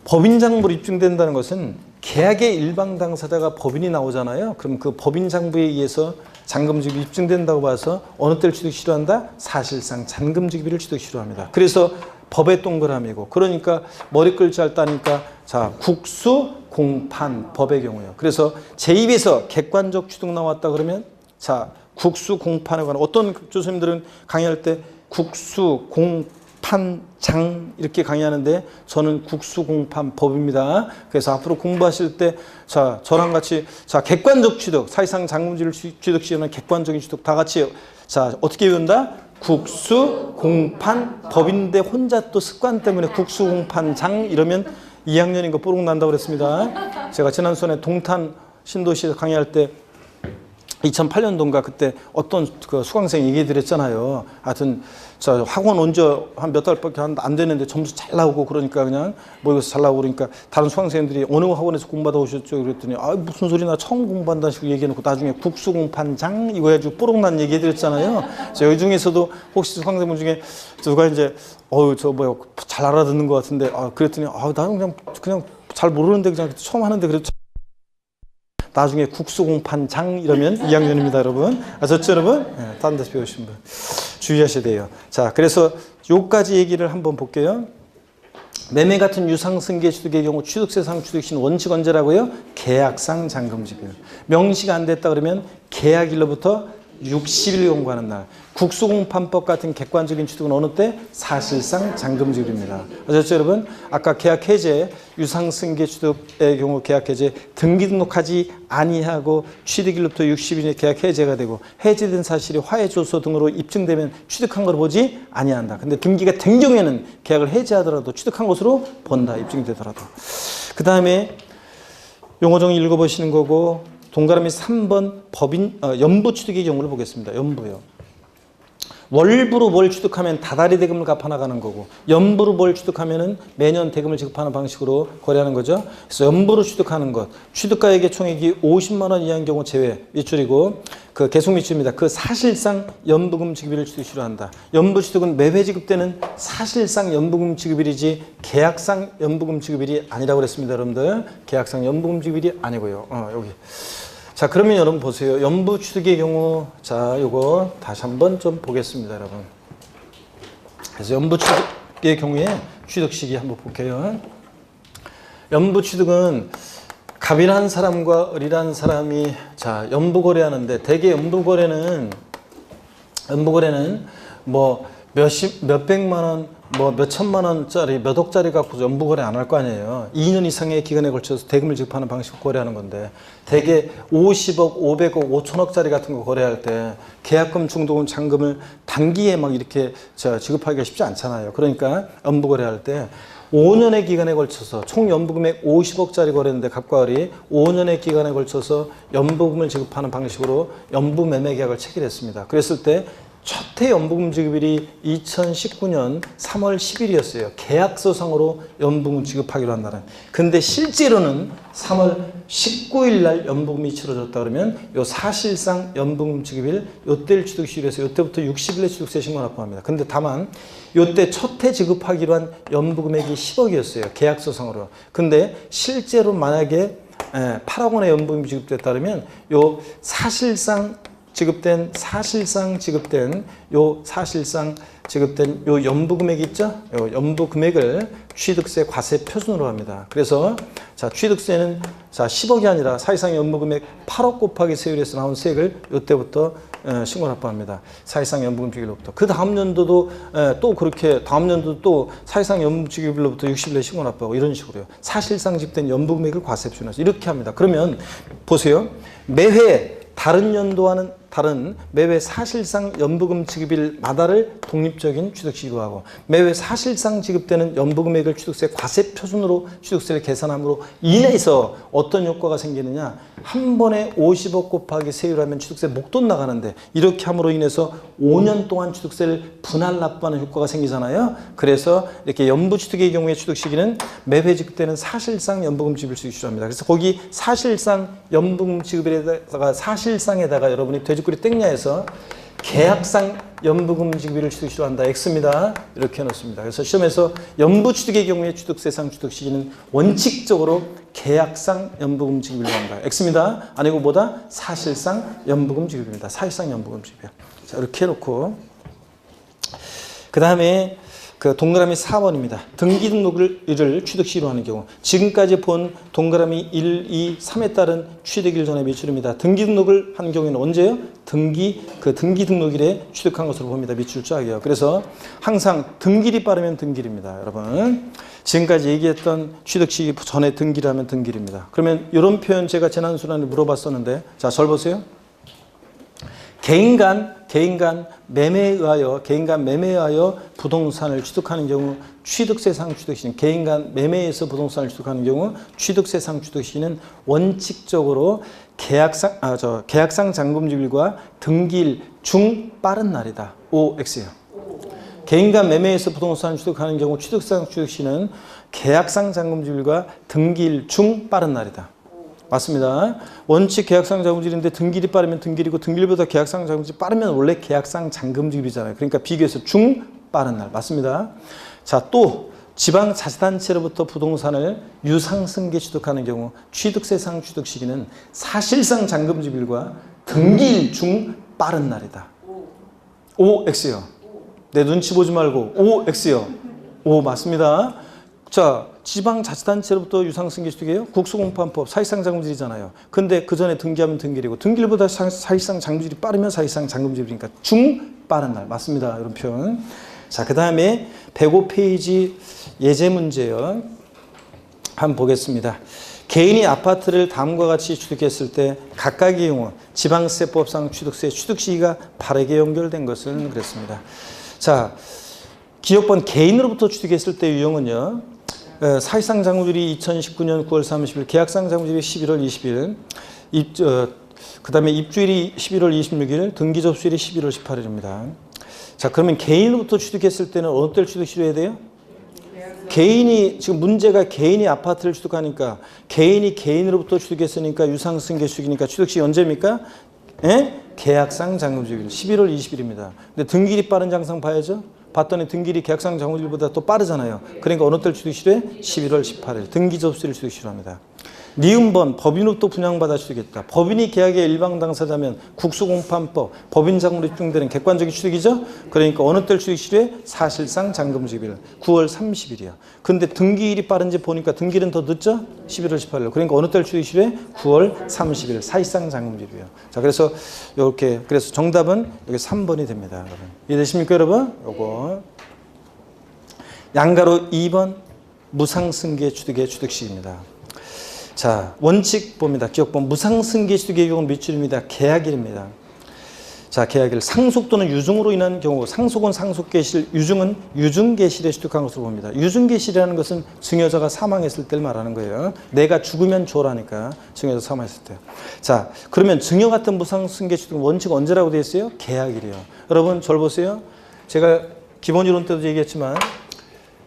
법인장부로 입증된다는 것은 계약의 일방 당사자가 법인이 나오잖아요. 그럼 그 법인장부에 의해서 잔금지급이 입증된다고 봐서 어느 때를 취득시효 한다? 사실상 잔금지급을 취득시효 합니다. 그래서 법의 동그라미고, 그러니까 머리글자를 따니까 자, 국수, 공판, 법의 경우요. 그래서 제 입에서 객관적 취득 나왔다 그러면 자, 국수, 공판에 관한 어떤 교수님들은 강의할 때 국수, 공판, 장 이렇게 강의하는데 저는 국수, 공판, 법입니다. 그래서 앞으로 공부하실 때 자, 저랑 같이 자, 객관적 취득, 사실상 잔금지급을 취득 시에는 객관적인 취득 다 같이 자, 어떻게 외운다? 국수, 공판, 법인데 혼자 또 습관 때문에 국수, 공판, 장 이러면 2학년인 거 뽀록 난다고 그랬습니다. 제가 지난 수업에 동탄 신도시에서 강의할 때 2008년도인가 그때 어떤 그 수강생이 얘기 드렸잖아요. 하여튼 저 학원 온 지 한 몇 달밖에 안 됐는데 점수 잘 나오고 그러니까 그냥 모의고사 잘 나오고 그러니까 다른 수강생들이 어느 학원에서 공부하다 오셨죠? 그랬더니 무슨 소리나 처음 공부한다는 식으로 얘기해놓고 나중에 국수공판장 이거 해가지고 뽀록난 얘기 해드렸잖아요. 여기 중에서도 혹시 수강생분 중에 누가 이제 잘 알아듣는 것 같은데 그랬더니 나는 그냥 잘 모르는데 그냥 처음 하는데 그래도 나중에 국수공판장 이러면 2학년입니다, 여러분. 아셨죠, 여러분? 네, 다른 데서 배우신 분. 주의하셔야 돼요. 자, 그래서 요까지 얘기를 한번 볼게요. 매매 같은 유상승계 취득의 경우 취득세상 취득시는 원칙 언제라고요? 계약상 잔금지급. 명시가 안 됐다 그러면 계약일로부터 60일 경과하는 날. 국수공판법 같은 객관적인 취득은 어느 때? 사실상 잔금지급입니다. 아셨죠, 여러분? 아까 계약 해제, 유상승계 취득의 경우 계약 해제, 등기 등록하지 아니하고 취득일로부터 60일에 계약 해제가 되고 해제된 사실이 화해조서 등으로 입증되면 취득한 걸 보지 아니한다. 근데 등기가 된 경우에는 계약을 해제하더라도 취득한 것으로 본다. 입증이 되더라도. 그 다음에 용어 정의 읽어보시는 거고 동그라미 3번 연부 취득의 경우를 보겠습니다. 연부요. 월부로 뭘 취득하면 다달이 대금을 갚아 나가는 거고, 연부로 뭘 취득하면은 매년 대금을 지급하는 방식으로 거래하는 거죠. 그래서 연부로 취득하는 것, 취득가액의 총액이 50만 원 이하인 경우 제외 미출이고, 그 계속 미출입니다. 그 사실상 연부금 지급일을 취득시로 한다. 연부 취득은 매회 지급되는 사실상 연부금 지급일이지 계약상 연부금 지급일이 아니라고 그랬습니다. 여러분들, 계약상 연부금 지급일이 아니고요. 여기. 자, 그러면 여러분 보세요. 연부 취득의 경우, 자, 요거 다시 한번 좀 보겠습니다, 여러분. 그래서 연부 취득의 경우에 취득 시기 한번 볼게요. 연부 취득은 갑이라는 사람과 을이라는 사람이 자, 연부 거래하는데, 대개 연부 거래는 뭐 몇백만 원, 뭐 몇천만 원짜리, 몇 억짜리 갖고 연부 거래 안 할 거 아니에요. 2년 이상의 기간에 걸쳐서 대금을 지급하는 방식으로 거래하는 건데, 대개 50억, 500억, 5천억짜리 같은 거 거래할 때 계약금, 중도금, 잔금을 단기에 막 이렇게 지급하기가 쉽지 않잖아요. 그러니까 연부 거래할 때 5년의 기간에 걸쳐서 총 연부금액 50억짜리 거래했는데, 갑과 을이 5년의 기간에 걸쳐서 연부금을 지급하는 방식으로 연부 매매 계약을 체결했습니다. 그랬을 때 첫 해 연부금 지급일이 2019년 3월 10일이었어요. 계약서상으로 연부금 지급하기로 한다는. 근데 실제로는 3월 19일 날 연부금이 치러졌다 그러면 요 사실상 연부금 지급일 요때를 취득시로 해서 요때부터 60일에 취득세 신고를 납부합니다. 근데 다만 요때 첫 해 지급하기로 한 연부금액이 10억이었어요. 계약서상으로. 근데 실제로 만약에 8억 원의 연부금이 지급됐다 그러면 요 사실상 지급된 요 연부 금액 있죠? 요 연부 금액을 취득세 과세 표준으로 합니다. 그래서 자, 취득세는 자, 10억이 아니라 사실상 연부 금액 8억 곱하기 세율에서 나온 세액을 요때부터 신고 납부합니다. 사실상 연부금 지급일로부터. 그 다음 연도도 또 그렇게 다음 연도도 또 사실상 연부 지급일로부터 60일에 신고 납부하고 이런 식으로요. 사실상 지급된 연부 금액을 과세 표준해서 이렇게 합니다. 그러면 보세요. 매회 다른 연도와는 다른 매회 사실상 연부금 지급일마다를 독립적인 취득시기로 하고, 매회 사실상 지급되는 연부금액을 취득세 과세 표준으로 취득세를 계산함으로 인해서 어떤 효과가 생기느냐, 한 번에 50억 곱하기 세율하면 취득세 목돈 나가는데, 이렇게 함으로 인해서 5년 동안 취득세를 분할 납부하는 효과가 생기잖아요. 그래서 이렇게 연부 취득의 경우에 취득시기는 매회 지급되는 사실상 연부금 지급일 취득시로 합니다. 그래서 거기 사실상 연부금 지급일에다가 사실상에다가 여러분이 돼지꼬리 땡냐에서 계약상 연부금 지급일을 취득시로 한다. X입니다. 이렇게 해놓습니다. 그래서 시험에서 연부 취득의 경우에 취득세상 취득 시기는 원칙적으로 계약상 연부금 지급일로 한다. X입니다. 아니고 뭐다? 사실상 연부금 지급입니다. 사실상 연부금 지급이야. 자, 이렇게 해놓고 그 다음에 그 동그라미 4번입니다. 등기 등록일을 취득시로 하는 경우, 지금까지 본 동그라미 1, 2, 3에 따른 취득일 전에 미출입니다. 등기 등록을 하는 경우에는 언제요? 등기 등록일에 취득한 것으로 봅니다. 미출 쫙이요. 그래서 항상 등기일이 빠르면 등기일입니다. 여러분, 지금까지 얘기했던 취득시 전에 등기라면 등기일입니다. 그러면 이런 표현 제가 지난 시간에 물어봤었는데, 자, 절 보세요. 개인 간 매매에 의하여 부동산을 취득하는 경우 취득세상 취득시는, 개인 간 매매에서 부동산을 취득하는 경우 취득세상 취득시는 원칙적으로 계약상 잔금지일과 등기일 중 빠른 날이다. OX예요. 개인 간 매매에서 부동산을 취득하는 경우 취득세상 취득시는 계약상 잔금지일과 등기일 중 빠른 날이다. 맞습니다. 원칙 계약상 잔금지일인데 등기일이 빠르면 등기일이고, 등기일보다 계약상 잔금지일이 빠르면 원래 계약상 잔금지일이잖아요. 그러니까 비교해서 중 빠른 날. 맞습니다. 자, 또 지방자치단체로부터 부동산을 유상승계 취득하는 경우 취득세상 취득 시기는 사실상 잔금지일과 등기일 중 빠른 날이다. OX요. 내 눈치 보지 말고 OX요. O 맞습니다. 자, 지방자치단체로부터 유상승계 취득이에요. 국수공판법 사실상 잔금지일이잖아요. 근데 그 전에 등기하면 등기일이고, 등기일보다 사실상 잔금지일이 빠르면 사실상 잔금지일이니까 중 빠른 날. 맞습니다. 이런 표현. 자, 그 다음에 105페이지 예제 문제요. 한번 보겠습니다. 개인이 아파트를 다음과 같이 취득했을 때 각각의 경우 지방세법상 취득세 취득 시기가 바르게 연결된 것은 그랬습니다. 자, 기억번 개인으로부터 취득했을 때 유형은요. 사실상 잔금지일이 2019년 9월 30일, 계약상 잔금지일이 11월 20일. 그 다음에 입주일이 11월 26일, 등기 접수일이 11월 18일입니다. 자, 그러면 개인으로부터 취득했을 때는 어느 때를 취득시효해야 돼요? 개인이, 지금 문제가 개인이 아파트를 취득하니까 개인이 개인으로부터 취득했으니까 유상승계 취득이니까 취득시 언제입니까? 예? 계약상 잔금주기일 11월 20일입니다. 근데 등기일이 빠른 장상 봐야죠. 봤더니 등기일이 계약상 잔금주기일보다 또 빠르잖아요. 그러니까 어느 때를 취득시효해? 11월 18일 등기 접수를 취득시효합니다. 니은번 법인으로부터 분양받아 취득했다. 법인이 계약의 일방 당사자면 국수공판법 법인장으로 입증되는 객관적인 취득이죠. 그러니까 어느 때를 취득시효해? 사실상 잔금주기일 9월 30일이야. 근데 등기일이 빠른지 보니까 등기일은 더 늦죠? 11월 18일. 그러니까 어느 때를 취득시효해? 9월 30일 사실상 잔금주기일이에요. 자, 그래서 이렇게 그래서 정답은 여기 3번이 됩니다. 여러분. 이해되십니까, 여러분? 요거 양가로 2번 무상승계 취득의 취득시입니다. 자, 원칙 봅니다. 기억본 무상승계 취득의 경우는 밑줄입니다. 계약일입니다. 자, 계약일 상속 또는 유증으로 인한 경우 상속은 상속계실, 유증은 유증계실에 취득한 것으로 봅니다. 유증계실이라는 것은 증여자가 사망했을 때를 말하는 거예요. 내가 죽으면 줘라니까 증여자 사망했을 때. 자, 그러면 증여 같은 무상승계 취득 원칙 언제라고 되어 있어요? 계약일이요. 여러분 저를 보세요. 제가 기본 이론 때도 얘기했지만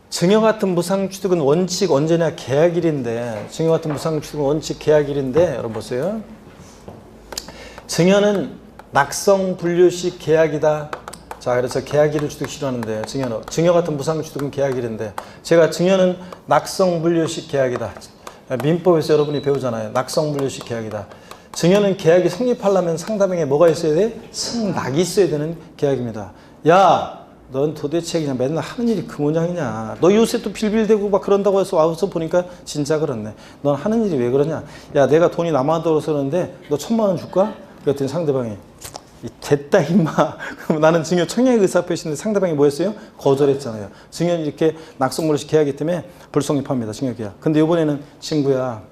증여 같은 무상취득은 원칙 언제나 계약일인데 증여 같은 무상취득은 원칙 계약일인데 여러분 보세요. 증여는 낙성 분류식 계약이다. 자, 그래서 계약일을 취득시하는데 증여 같은 무상취득은 계약일인데 제가 증여는 낙성 분류식 계약이다. 민법에서 여러분이 배우잖아요. 낙성 분류식 계약이다. 증여는 계약이 성립하려면 상대방에 뭐가 있어야 돼? 승낙이 있어야 되는 계약입니다. 야! 넌 도대체 그냥 맨날 하는 일이 그 모양이냐. 너 요새 또 빌빌대고 막 그런다고 해서 와서 보니까 진짜 그렇네. 넌 하는 일이 왜 그러냐. 야, 내가 돈이 남아들어서 그러는데 너 1,000만 원 줄까? 그랬더니 상대방이 됐다 임마. 그럼 나는 증여 청약의 의사표시인데 상대방이 뭐였어요? 거절했잖아요. 증여는 이렇게 낙성물식 계약이기 때문에 불성립합니다. 증여계약. 근데 이번에는 친구야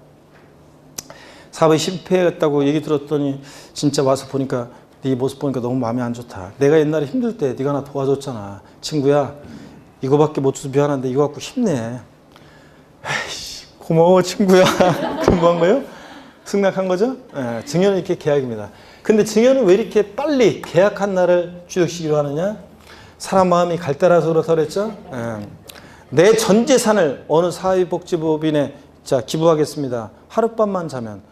사업이 실패했다고 얘기 들었더니 진짜 와서 보니까 네 모습 보니까 너무 마음이 안 좋다. 내가 옛날에 힘들 때 네가 나 도와줬잖아. 친구야 이거밖에 못 줘서 미안한데 이거 갖고 힘내. 에이씨, 고마워 친구야. 금방 거요? 승낙한 거죠? 예, 증여는 이렇게 계약입니다. 근데 증여는 왜 이렇게 빨리 계약한 날을 취득시키려 하느냐? 사람 마음이 갈대라서 그렇다 그랬죠? 예. 내 전 재산을 어느 사회복지법인에 자 기부하겠습니다. 하룻밤만 자면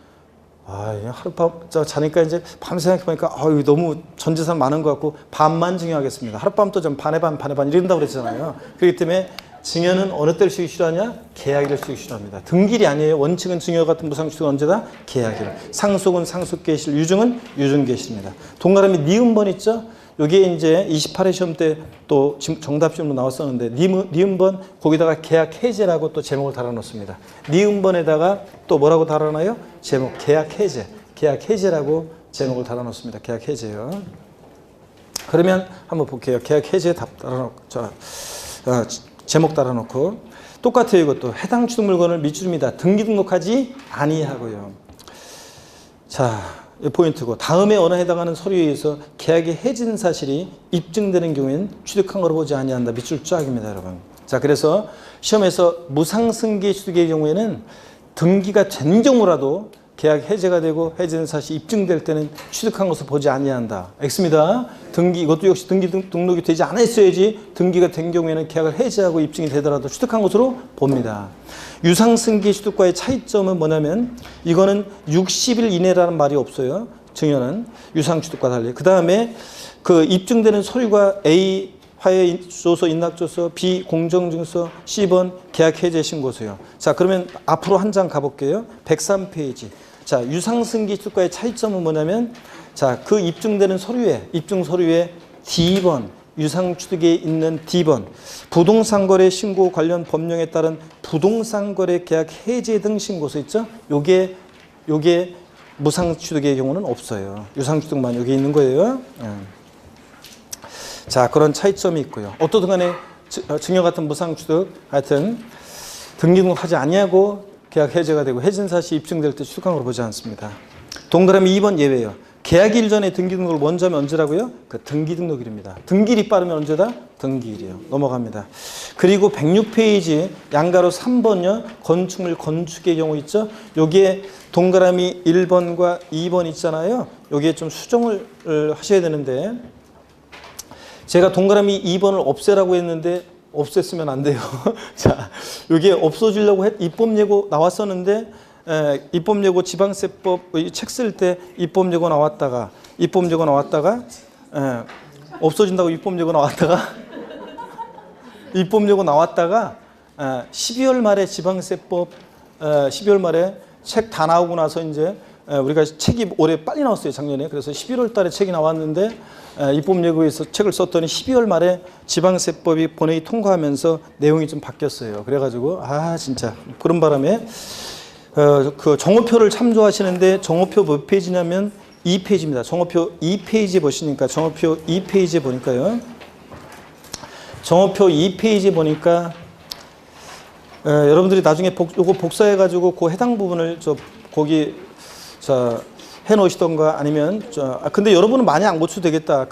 하룻밤 자니까 이제 밤 생각해보니까 너무 전 재산 많은 것 같고 반만 증여하겠습니다. 하룻밤 또 좀 반에 반 이런다고 그랬잖아요. 그렇기 때문에 증여는 어느 때를 취득시효하냐? 계약일을 취득시효합니다. 등기일이 아니에요. 원칙은 증여 같은 무상취득은 언제다? 계약일. 상속은 상속계실, 유증은 유증계실입니다. 동그라미 니은번 있죠? 여기에 이제 28회 시험 때 또 정답 시험으로 나왔었는데 니은번 거기다가 계약 해제라고 또 제목을 달아놓습니다. 니은번에다가 또 뭐라고 달아놔요? 제목 계약 해제. 계약 해제라고 제목을 달아놓습니다. 계약 해제요. 그러면 한번 볼게요. 계약 해제 답 달아놓고 제목 달아놓고 똑같아요. 이것도 해당 취득 물건을 밑줄입니다. 등기 등록하지 아니하고요. 자. 포인트고 다음에 어느 해당하는 서류에 의해서 계약의 해진 사실이 입증되는 경우에는 취득한 거로 보지 아니한다. 밑줄 쫙입니다, 여러분. 자, 그래서 시험에서 무상승계 취득의 경우에는 등기가 된 경우라도 계약 해제가 되고 해지는 사실이 입증될 때는 취득한 것을 보지 아니한다. X입니다. 등기 이것도 역시 등기 등록이 되지 않았어야지 등기가 된 경우에는 계약을 해제하고 입증이 되더라도 취득한 것으로 봅니다. 유상승계 취득과의 차이점은 뭐냐면 이거는 60일 이내라는 말이 없어요. 증여는 유상취득과 달리. 그 다음에 그 입증되는 서류가 A 화해조서, 인락조서, B 공정증서, C번 계약해제 신고서요. 자, 그러면 앞으로 한 장 가볼게요. 103페이지. 자, 유상승계 취득과의 차이점은 뭐냐면 자, 그 입증되는 서류에 입증 서류에 D번 유상취득에 있는 D번 부동산 거래 신고 관련 법령에 따른 부동산 거래 계약 해제 등 신고서 있죠? 요게 무상취득의 경우는 없어요. 유상취득만 여기 있는 거예요. 자, 그런 차이점이 있고요. 어떻든 간에 증여 같은 무상취득 하여튼 등기 등록하지 아니하고 계약 해제가 되고 해진 사실이 입증될 때 취득한 걸로 보지 않습니다. 동그라미 2번 예외예요. 계약일 전에 등기 등록을 먼저 하면 언제라고요? 그 등기 등록일입니다. 등기일이 빠르면 언제다? 등기일이요. 넘어갑니다. 그리고 106페이지 양가로 3번요. 건축물 건축의 경우 있죠? 여기에 동그라미 1번과 2번 있잖아요. 여기에 좀 수정을 하셔야 되는데 제가 동그라미 2번을 없애라고 했는데 없앴으면 안 돼요. 자, 여기에 없어지려고 입법 예고 나왔었는데 입법 예고 지방세법 책 쓸 때 입법 예고 나왔다가 없어진다고 입법 예고 나왔다가 입법 예고 나왔다가 12월 말에 지방세법 12월 말에 책 다 나오고 나서 이제 우리가 책이 올해 빨리 나왔어요, 작년에. 그래서 11월 달에 책이 나왔는데 입법 예고에서 책을 썼더니 12월 말에 지방세법이 본회의 통과하면서 내용이 좀 바뀌었어요. 그래가지고 진짜 그런 바람에 그 정오표를 참조하시는데 정오표 몇 페이지냐면 2페이지입니다. 정오표 2페이지 보시니까 정오표 2페이지 보니까요. 정오표 2페이지 보니까 여러분들이 나중에 요거 복사해가지고 그 해당 부분을 거기 해놓으시던가 아니면 근데 여러분은 많이 안 고쳐도 되겠다.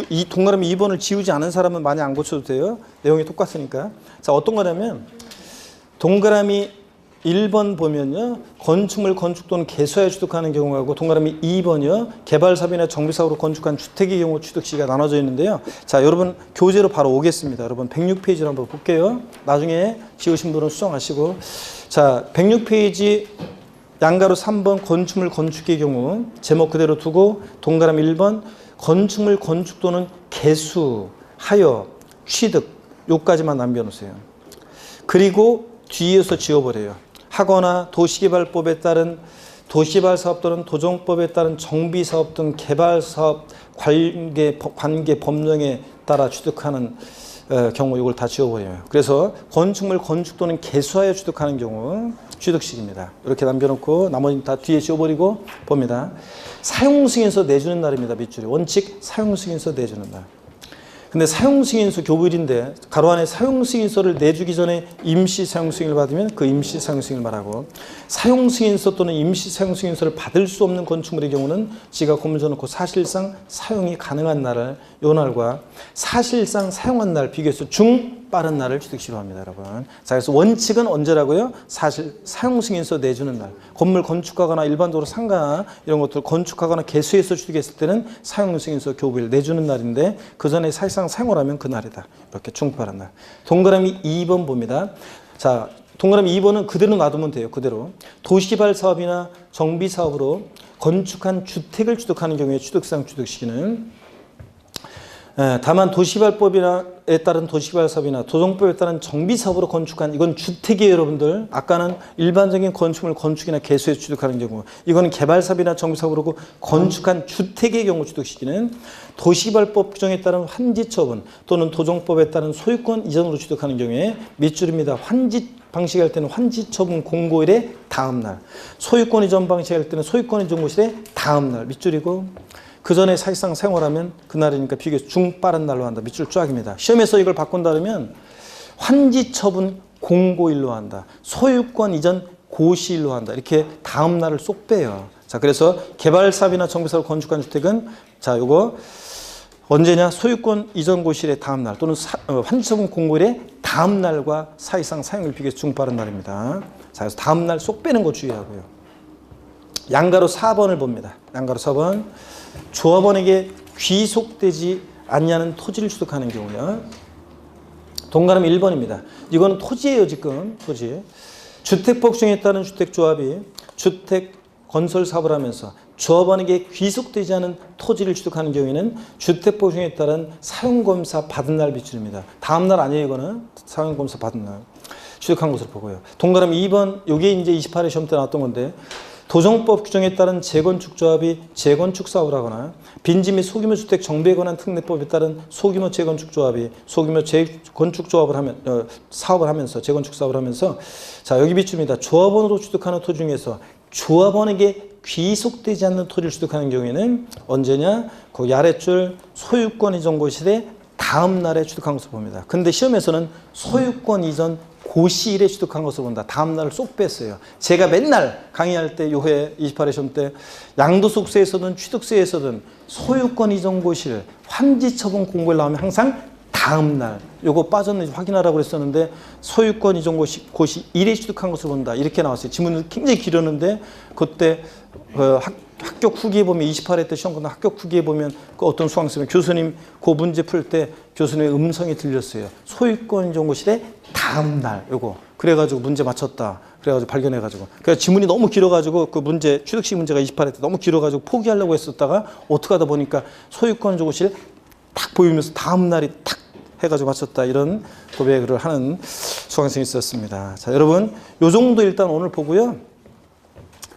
이 동그라미 2번을 지우지 않은 사람은 많이 안 고쳐도 돼요. 내용이 똑같으니까. 자, 어떤 거냐면 동그라미 1번 보면요. 건축물 건축 또는 개소에 취득하는 경우하고 동그라미 2번이요. 개발사업이나 정비사업으로 건축한 주택의 경우 취득 시기가 나눠져 있는데요. 자, 여러분 교재로 바로 오겠습니다. 여러분 106페이지를 한번 볼게요. 나중에 지우신 분은 수정하시고. 자, 106페이지 양가로 3번 건축물 건축의 경우 제목 그대로 두고 동그라미 1번 건축물 건축 또는 개수, 하여, 취득 요까지만 남겨놓으세요. 그리고 뒤에서 지워버려요. 하거나 도시개발법에 따른 도시개발사업 또는 도정법에 따른 정비사업 등 개발사업 관계 법령에 따라 취득하는 경우 이걸 다 지워버려요. 그래서 건축물 건축 또는 개수하여 취득하는 경우 취득식입니다. 이렇게 남겨놓고 나머지는 다 뒤에 지워버리고 봅니다. 사용승인서 내주는 날입니다. 밑줄이 원칙 사용승인서 내주는 날. 근데 사용승인서 교부일인데 가로 안에 사용승인서를 내주기 전에 임시 사용승인을 받으면 그 임시 사용승인을 말하고 사용승인서 또는 임시 사용승인서를 받을 수 없는 건축물의 경우는 지가 고문져 놓고 사실상 사용이 가능한 날을 요 날과 사실상 사용한 날 비교해서 빠른 날을 취득시로 합니다, 여러분. 자, 그래서 원칙은 언제라고요? 사실 사용승인서 내주는 날. 건물 건축하거나 일반적으로 상가 이런 것들 건축하거나 개수해서 취득했을 때는 사용승인서 교부일 내주는 날인데 그 전에 사실상 사용을 하면 그 날이다. 이렇게 빠른 날. 동그라미 2번 봅니다. 자, 동그라미 2번은 그대로 놔두면 돼요. 그대로. 도시개발 사업이나 정비 사업으로 건축한 주택을 취득하는 경우에 취득상 취득 시기는 다만 도시개발법에 따른 도시개발사업이나 도정법에 따른 정비사업으로 건축한 이건 주택이에요, 여러분들. 아까는 일반적인 건축물 건축이나 개수에서 취득하는 경우 이거는 개발사업이나 정비사업으로 건축한 주택의 경우 취득 시기는 도시개발법 규정에 따른 환지처분 또는 도정법에 따른 소유권 이전으로 취득하는 경우에 밑줄입니다. 환지 방식이 할 때는 환지처분 공고일의 다음 날, 소유권 이전 방식이 할 때는 소유권 이전 고시일의 다음 날 밑줄이고 그 전에 사실상 생활하면 그날이니까 비교해서 빠른 날로 한다. 밑줄 쫙입니다. 시험에서 이걸 바꾼다면 환지처분 공고일로 한다. 소유권 이전 고시일로 한다. 이렇게 다음 날을 쏙 빼요. 자, 그래서 개발사업이나 정비사업 건축한 주택은 자, 요거 언제냐? 소유권 이전 고시일의 다음 날 또는 환지처분 공고일의 다음 날과 사실상 사용일 비교해서 빠른 날입니다. 자, 그래서 다음 날 쏙 빼는 거 주의하고요. 양가로 4번을 봅니다. 양가로 4번. 조합원에게 귀속되지 않냐는 토지를 취득하는 경우요. 동그라미 1번입니다. 이거는 토지예요, 지금. 토지. 주택법 규정에 따른 주택조합이 주택 건설 사업을 하면서 조합원에게 귀속되지 않은 토지를 취득하는 경우에는 주택법 규정에 따른 사용검사 받은 날 비출입니다. 다음 날 아니에요, 이거는. 사용검사 받은 날. 취득한 것으로 보고요. 동그라미 2번, 이게 이제 28회 시험 때 나왔던 건데 도정법 규정에 따른 재건축조합이 재건축 사업을 하거나 빈지 및 소규모 주택 정비에 관한 특례법에 따른 소규모 재건축조합이 소규모 재건축조합을 하면 사업을 하면서 재건축 사업을 하면서 자, 여기 비춥니다. 조합원으로 취득하는 토지 중에서 조합원에게 귀속되지 않는 토지를 취득하는 경우에는 언제냐? 거기 아래줄 소유권 이전 고시일의 다음 날에 취득한 것을 봅니다. 근데 시험에서는 소유권 이전 고시 이래 취득한 것으로 본다. 다음 날을 쏙 뺐어요. 제가 맨날 강의할 때 요회 28회 시험 때 양도소득세에서든 취득세에서든 소유권 이전 고시를 환지처분 공고에 나오면 항상 다음 날 요거 빠졌는지 확인하라고 그랬었는데 소유권 이전 고시 이래 취득한 것으로 본다. 이렇게 나왔어요. 지문은 굉장히 길었는데 그때 합격 후기에 보면 28회 때 시험 끝나 합격 후기에 보면 그 어떤 수강생은 교수님 그 문제 풀 때 교수님의 음성이 들렸어요. 소유권 이전 고시의 다음 날 요거 그래가지고 문제 맞췄다. 그래가지고 발견해가지고 그래서 지문이 너무 길어가지고 그 문제 취득식 문제가 28회 때 너무 길어가지고 포기하려고 했었다가 어떻게 하다 보니까 소유권 이전 고시를 딱 보이면서 다음 날이 탁 해가지고 맞췄다. 이런 고백을 하는 수강생이 있었습니다. 자, 여러분 요 정도 일단 오늘 보고요.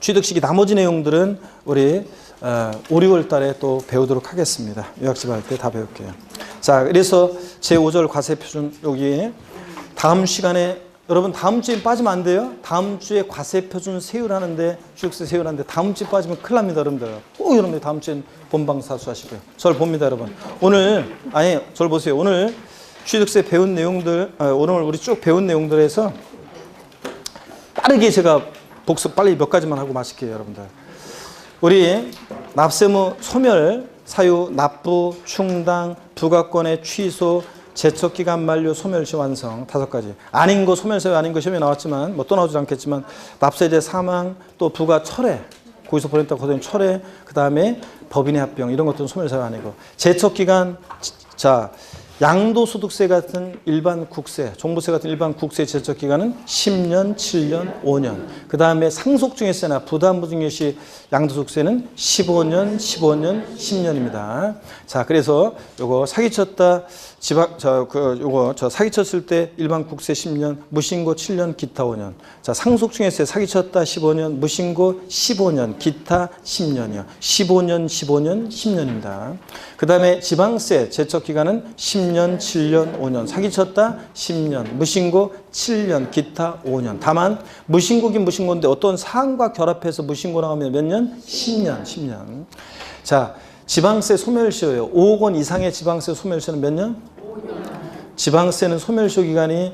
취득식이 나머지 내용들은 우리 5, 6월 달에 또 배우도록 하겠습니다. 요약집 할 때 다 배울게요. 자, 그래서 제5절 과세표준 여기 다음 시간에 여러분 다음 주에 빠지면 안 돼요. 다음 주에 과세표준 세율하는데 취득세 세율하는데 다음 주에 빠지면 큰일 납니다. 여러분들. 꼭 여러분들 다음 주엔 본방사수 하시고요. 저를 봅니다. 여러분. 오늘 아니 저를 보세요. 오늘 취득세 배운 내용들 오늘 우리 쭉 배운 내용들에서 빠르게 제가 복습 빨리 몇 가지만 하고 마실게요. 여러분들. 우리 납세무 소멸, 사유, 납부, 충당, 부가권의 취소, 제척기간 만료, 소멸시 완성 5가지. 아닌 거 소멸사유 아닌 거 시험에 나왔지만 뭐 또 나오지 않겠지만 납세자 사망 또 부가 철회 고의서 보냈다고 거둔 철회 그 다음에 법인의 합병 이런 것들은 소멸사유 아니고 제척기간 자 양도소득세 같은 일반 국세, 종부세 같은 일반 국세 제척기간은 10년, 7년, 5년. 그 다음에 상속증여세나 부담부증여시 양도소득세는 15년, 15년, 10년입니다. 자, 그래서 요거 사기쳤다, 사기쳤을 때 일반 국세 10년, 무신고 7년, 기타 5년. 자, 상속증여세 사기쳤다 15년, 무신고 15년, 기타 10년이요. 15년, 15년, 10년입니다. 그 다음에 지방세 제척기간은 10년, 7년, 5년. 사기쳤다 10년, 무신고 7년, 기타 5년. 다만 무신고긴 무신고인데 어떤 사항과 결합해서 무신고 나오면 몇 년? 10년, 10년. 자, 지방세 소멸시효예요. 5억 원 이상의 지방세 소멸시효는 몇 년? 5년. 지방세는 소멸시효 기간이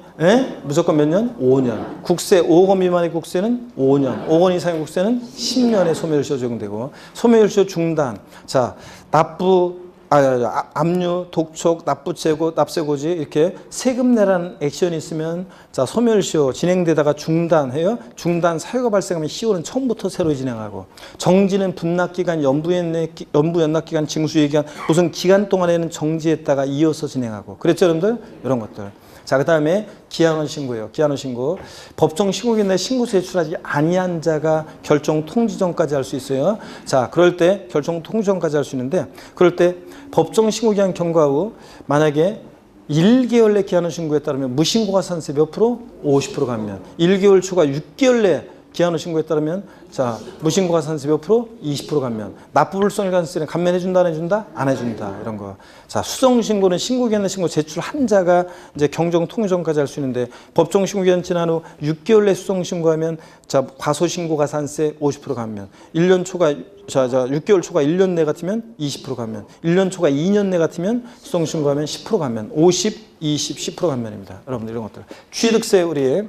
무조건 몇 년? 5년. 국세 5억 원 미만의 국세는 5년. 5억 원 이상의 국세는 10년의 소멸시효 적용되고 소멸시효 중단. 자, 납부 압류, 독촉, 납부채고, 납세고지 이렇게 세금 내라는 액션이 있으면 자 소멸시효 진행되다가 중단해요. 중단 사유가 발생하면 시효는 처음부터 새로 진행하고 정지는 분납기간, 연부연납기간, 징수유예기간 무슨 기간 동안에는 정지했다가 이어서 진행하고 그랬죠 여러분들? 이런 것들. 자, 그 다음에 기한원 신고예요. 기한원 신고. 법정 신고기간 내 신고 제출하지 아니한 자가 결정 통지 전까지 할 수 있어요. 자, 그럴 때 결정 통지 전까지 할 수 있는데 그럴 때 법정 신고기한 경과 후 만약에 1개월 내 기한원 신고에 따르면 무신고가산세 몇 프로? 50% 감면. 1개월 초과 6개월 내 기한원 신고에 따르면 자 무신고가산세 몇 프로? 20% 감면. 납부불성일가산세는 감면해준다 안 해준다? 안 해준다. 이런 거. 자 수정신고는 신고기한 신고 제출한 자가 이제 경정통지전까지 할 수 있는데 법정신고기한 지난 후 6개월 내 수정신고하면 자 과소신고가산세 50% 감면. 1년 초과 6개월 초과 1년 내 같으면 20% 감면. 1년 초과 2년 내 같으면 수정신고하면 10% 감면. 50, 20, 10% 감면입니다. 여러분들 이런 것들. 취득세 우리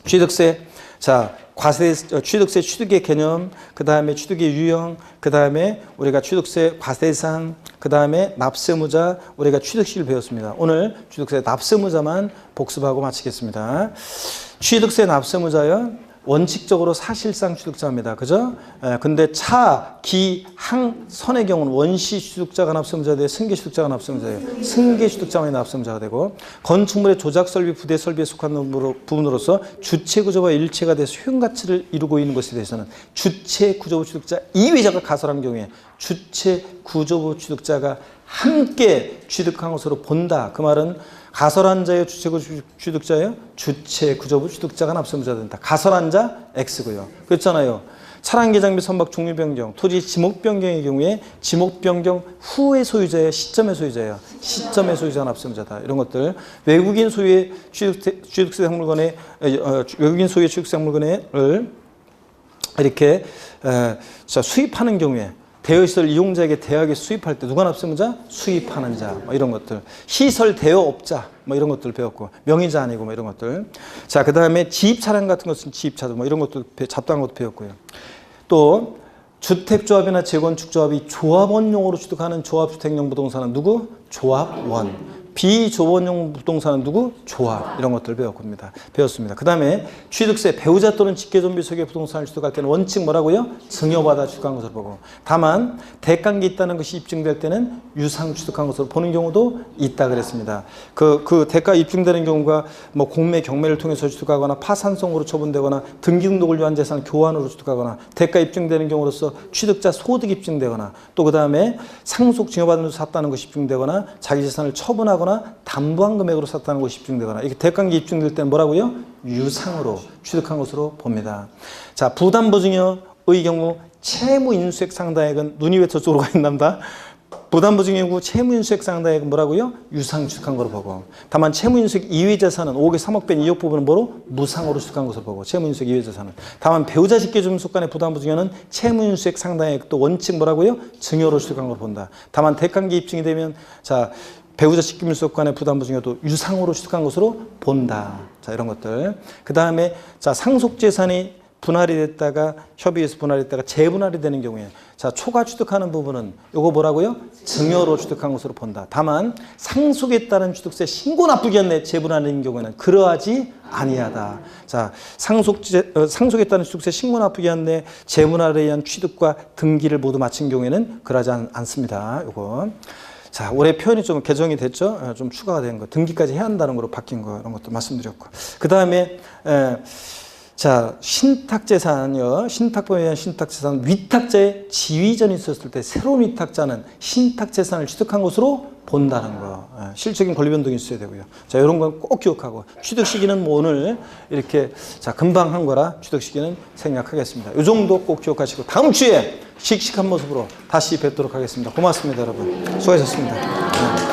취득세 자, 취득세 취득의 개념, 그 다음에 취득의 유형, 그 다음에 우리가 취득세 과세상, 그 다음에 납세무자, 우리가 취득식을 배웠습니다. 오늘 취득세 납세무자만 복습하고 마치겠습니다. 취득세 납세무자요. 원칙적으로 사실상 취득자입니다. 그죠? 근데 차, 기, 항, 선의 경우는 원시 취득자가 납세무자가 되고 승계 취득자가 납세무자예요. 승계 취득자만이 납세무자가 되고 건축물의 조작 설비, 부대 설비에 속한 부분으로서 주체 구조와 일체가 돼서 효용 가치를 이루고 있는 것에 대해서는 주체 구조부 취득자 이외자가 가설한 경우에 주체 구조부 취득자가 함께 취득한 것으로 본다. 그 말은 가설한 자의 주체구조부 취득자예요. 주체 구조부 취득자가 납세무자가 된다. 가설한 자 X고요. 그렇잖아요. 차량 개장 및 선박 종류 변경, 토지 지목 변경의 경우에 지목 변경 후의 소유자예요. 시점의 소유자예요. 시점의 소유자가 납세무자다. 이런 것들. 외국인 소유의 취득세 상물건의 외국인 소유의 취득세 상물건을 이렇게 수입하는 경우에 대여시설 이용자에게 대하게 수입할 때 누가 납세무자? 수입하는 자, 뭐 이런 것들. 시설 대여업자, 뭐 이런 것들 배웠고, 명의자 아니고 뭐 이런 것들. 자, 그 다음에 지입차량 같은 것은 지입차도 뭐 이런 것들 잡다한 것도 배웠고요. 또 주택조합이나 재건축조합이 조합원용으로 취득하는 조합주택용 부동산은 누구? 조합원. 비조합원용 부동산은 누구? 조합. 이런 것들을 배웠습니다. 그 다음에 취득세, 배우자 또는 직계존비 속의 부동산을 취득할 때는 원칙 뭐라고요? 증여받아 취득한 것으로 보고, 다만 대가가 있다는 것이 입증될 때는 유상 취득한 것으로 보는 경우도 있다 그랬습니다. 그 대가 입증되는 경우가 뭐 공매, 경매를 통해서 취득하거나 파산성으로 처분되거나 등기 등록을 위한 재산 교환으로 취득하거나 대가 입증되는 경우로서 취득자 소득 입증되거나 또 그 다음에 상속 증여받으면서 샀다는 것이 입증되거나 자기 재산을 처분하거나 담보한 금액으로 샀다는 것이 입증되거나 이게 대가가 입증될 때는 뭐라고요? 유상으로 취득한 것으로 봅니다. 자, 부담보증여의 경우 채무인수액 상당액은 눈이 왜 저쪽으로 가 있답니다. 부담보증여의 경우 채무인수액 상당액은 뭐라고요? 유상 취득한 것으로 보고, 다만 채무인수액 이외 재산은 5억에 3억 뺀 2억 부분은 뭐로? 무상으로 취득한 것으로 보고, 채무인수액 이외 재산은. 다만 배우자 직계존속 간의 부담보증여는 채무인수액 상당액 또 원칙 뭐라고요? 증여로 취득한 것으로 본다. 다만 대가가 입증이 되면 자, 배우자 직계존속 간의 부담보증여도 유상으로 취득한 것으로 본다. 자, 이런 것들. 그 다음에 자, 상속재산이 분할이 됐다가 협의해서 분할이 됐다가 재분할이 되는 경우에 자, 초과 취득하는 부분은 요거 뭐라고요? 증여로 취득한 것으로 본다. 다만 상속에 따른 취득세 신고 납부기 한내 재분할인 경우에는 그러하지 아니하다. 자, 상속에 따른 취득세 신고 납부기 한내 재분할에 의한 취득과 등기를 모두 마친 경우에는 그러하지 않습니다. 요거. 자, 올해 표현이 좀 개정이 됐죠? 좀 추가가 된 거. 등기까지 해야 한다는 거로 바뀐 거, 이런 것도 말씀드렸고. 그 다음에, 자, 신탁재산이요. 신탁법에 의한 신탁재산, 위탁자의 지위전이 있었을 때 새로운 위탁자는 신탁재산을 취득한 것으로 본다는 거. 실질적인 권리 변동이 있어야 되고요. 자, 이런 건 꼭 기억하고. 취득 시기는 뭐 오늘 이렇게 자, 금방 한 거라 취득 시기는 생략하겠습니다. 이 정도 꼭 기억하시고 다음 주에 씩씩한 모습으로 다시 뵙도록 하겠습니다. 고맙습니다, 여러분. 수고하셨습니다.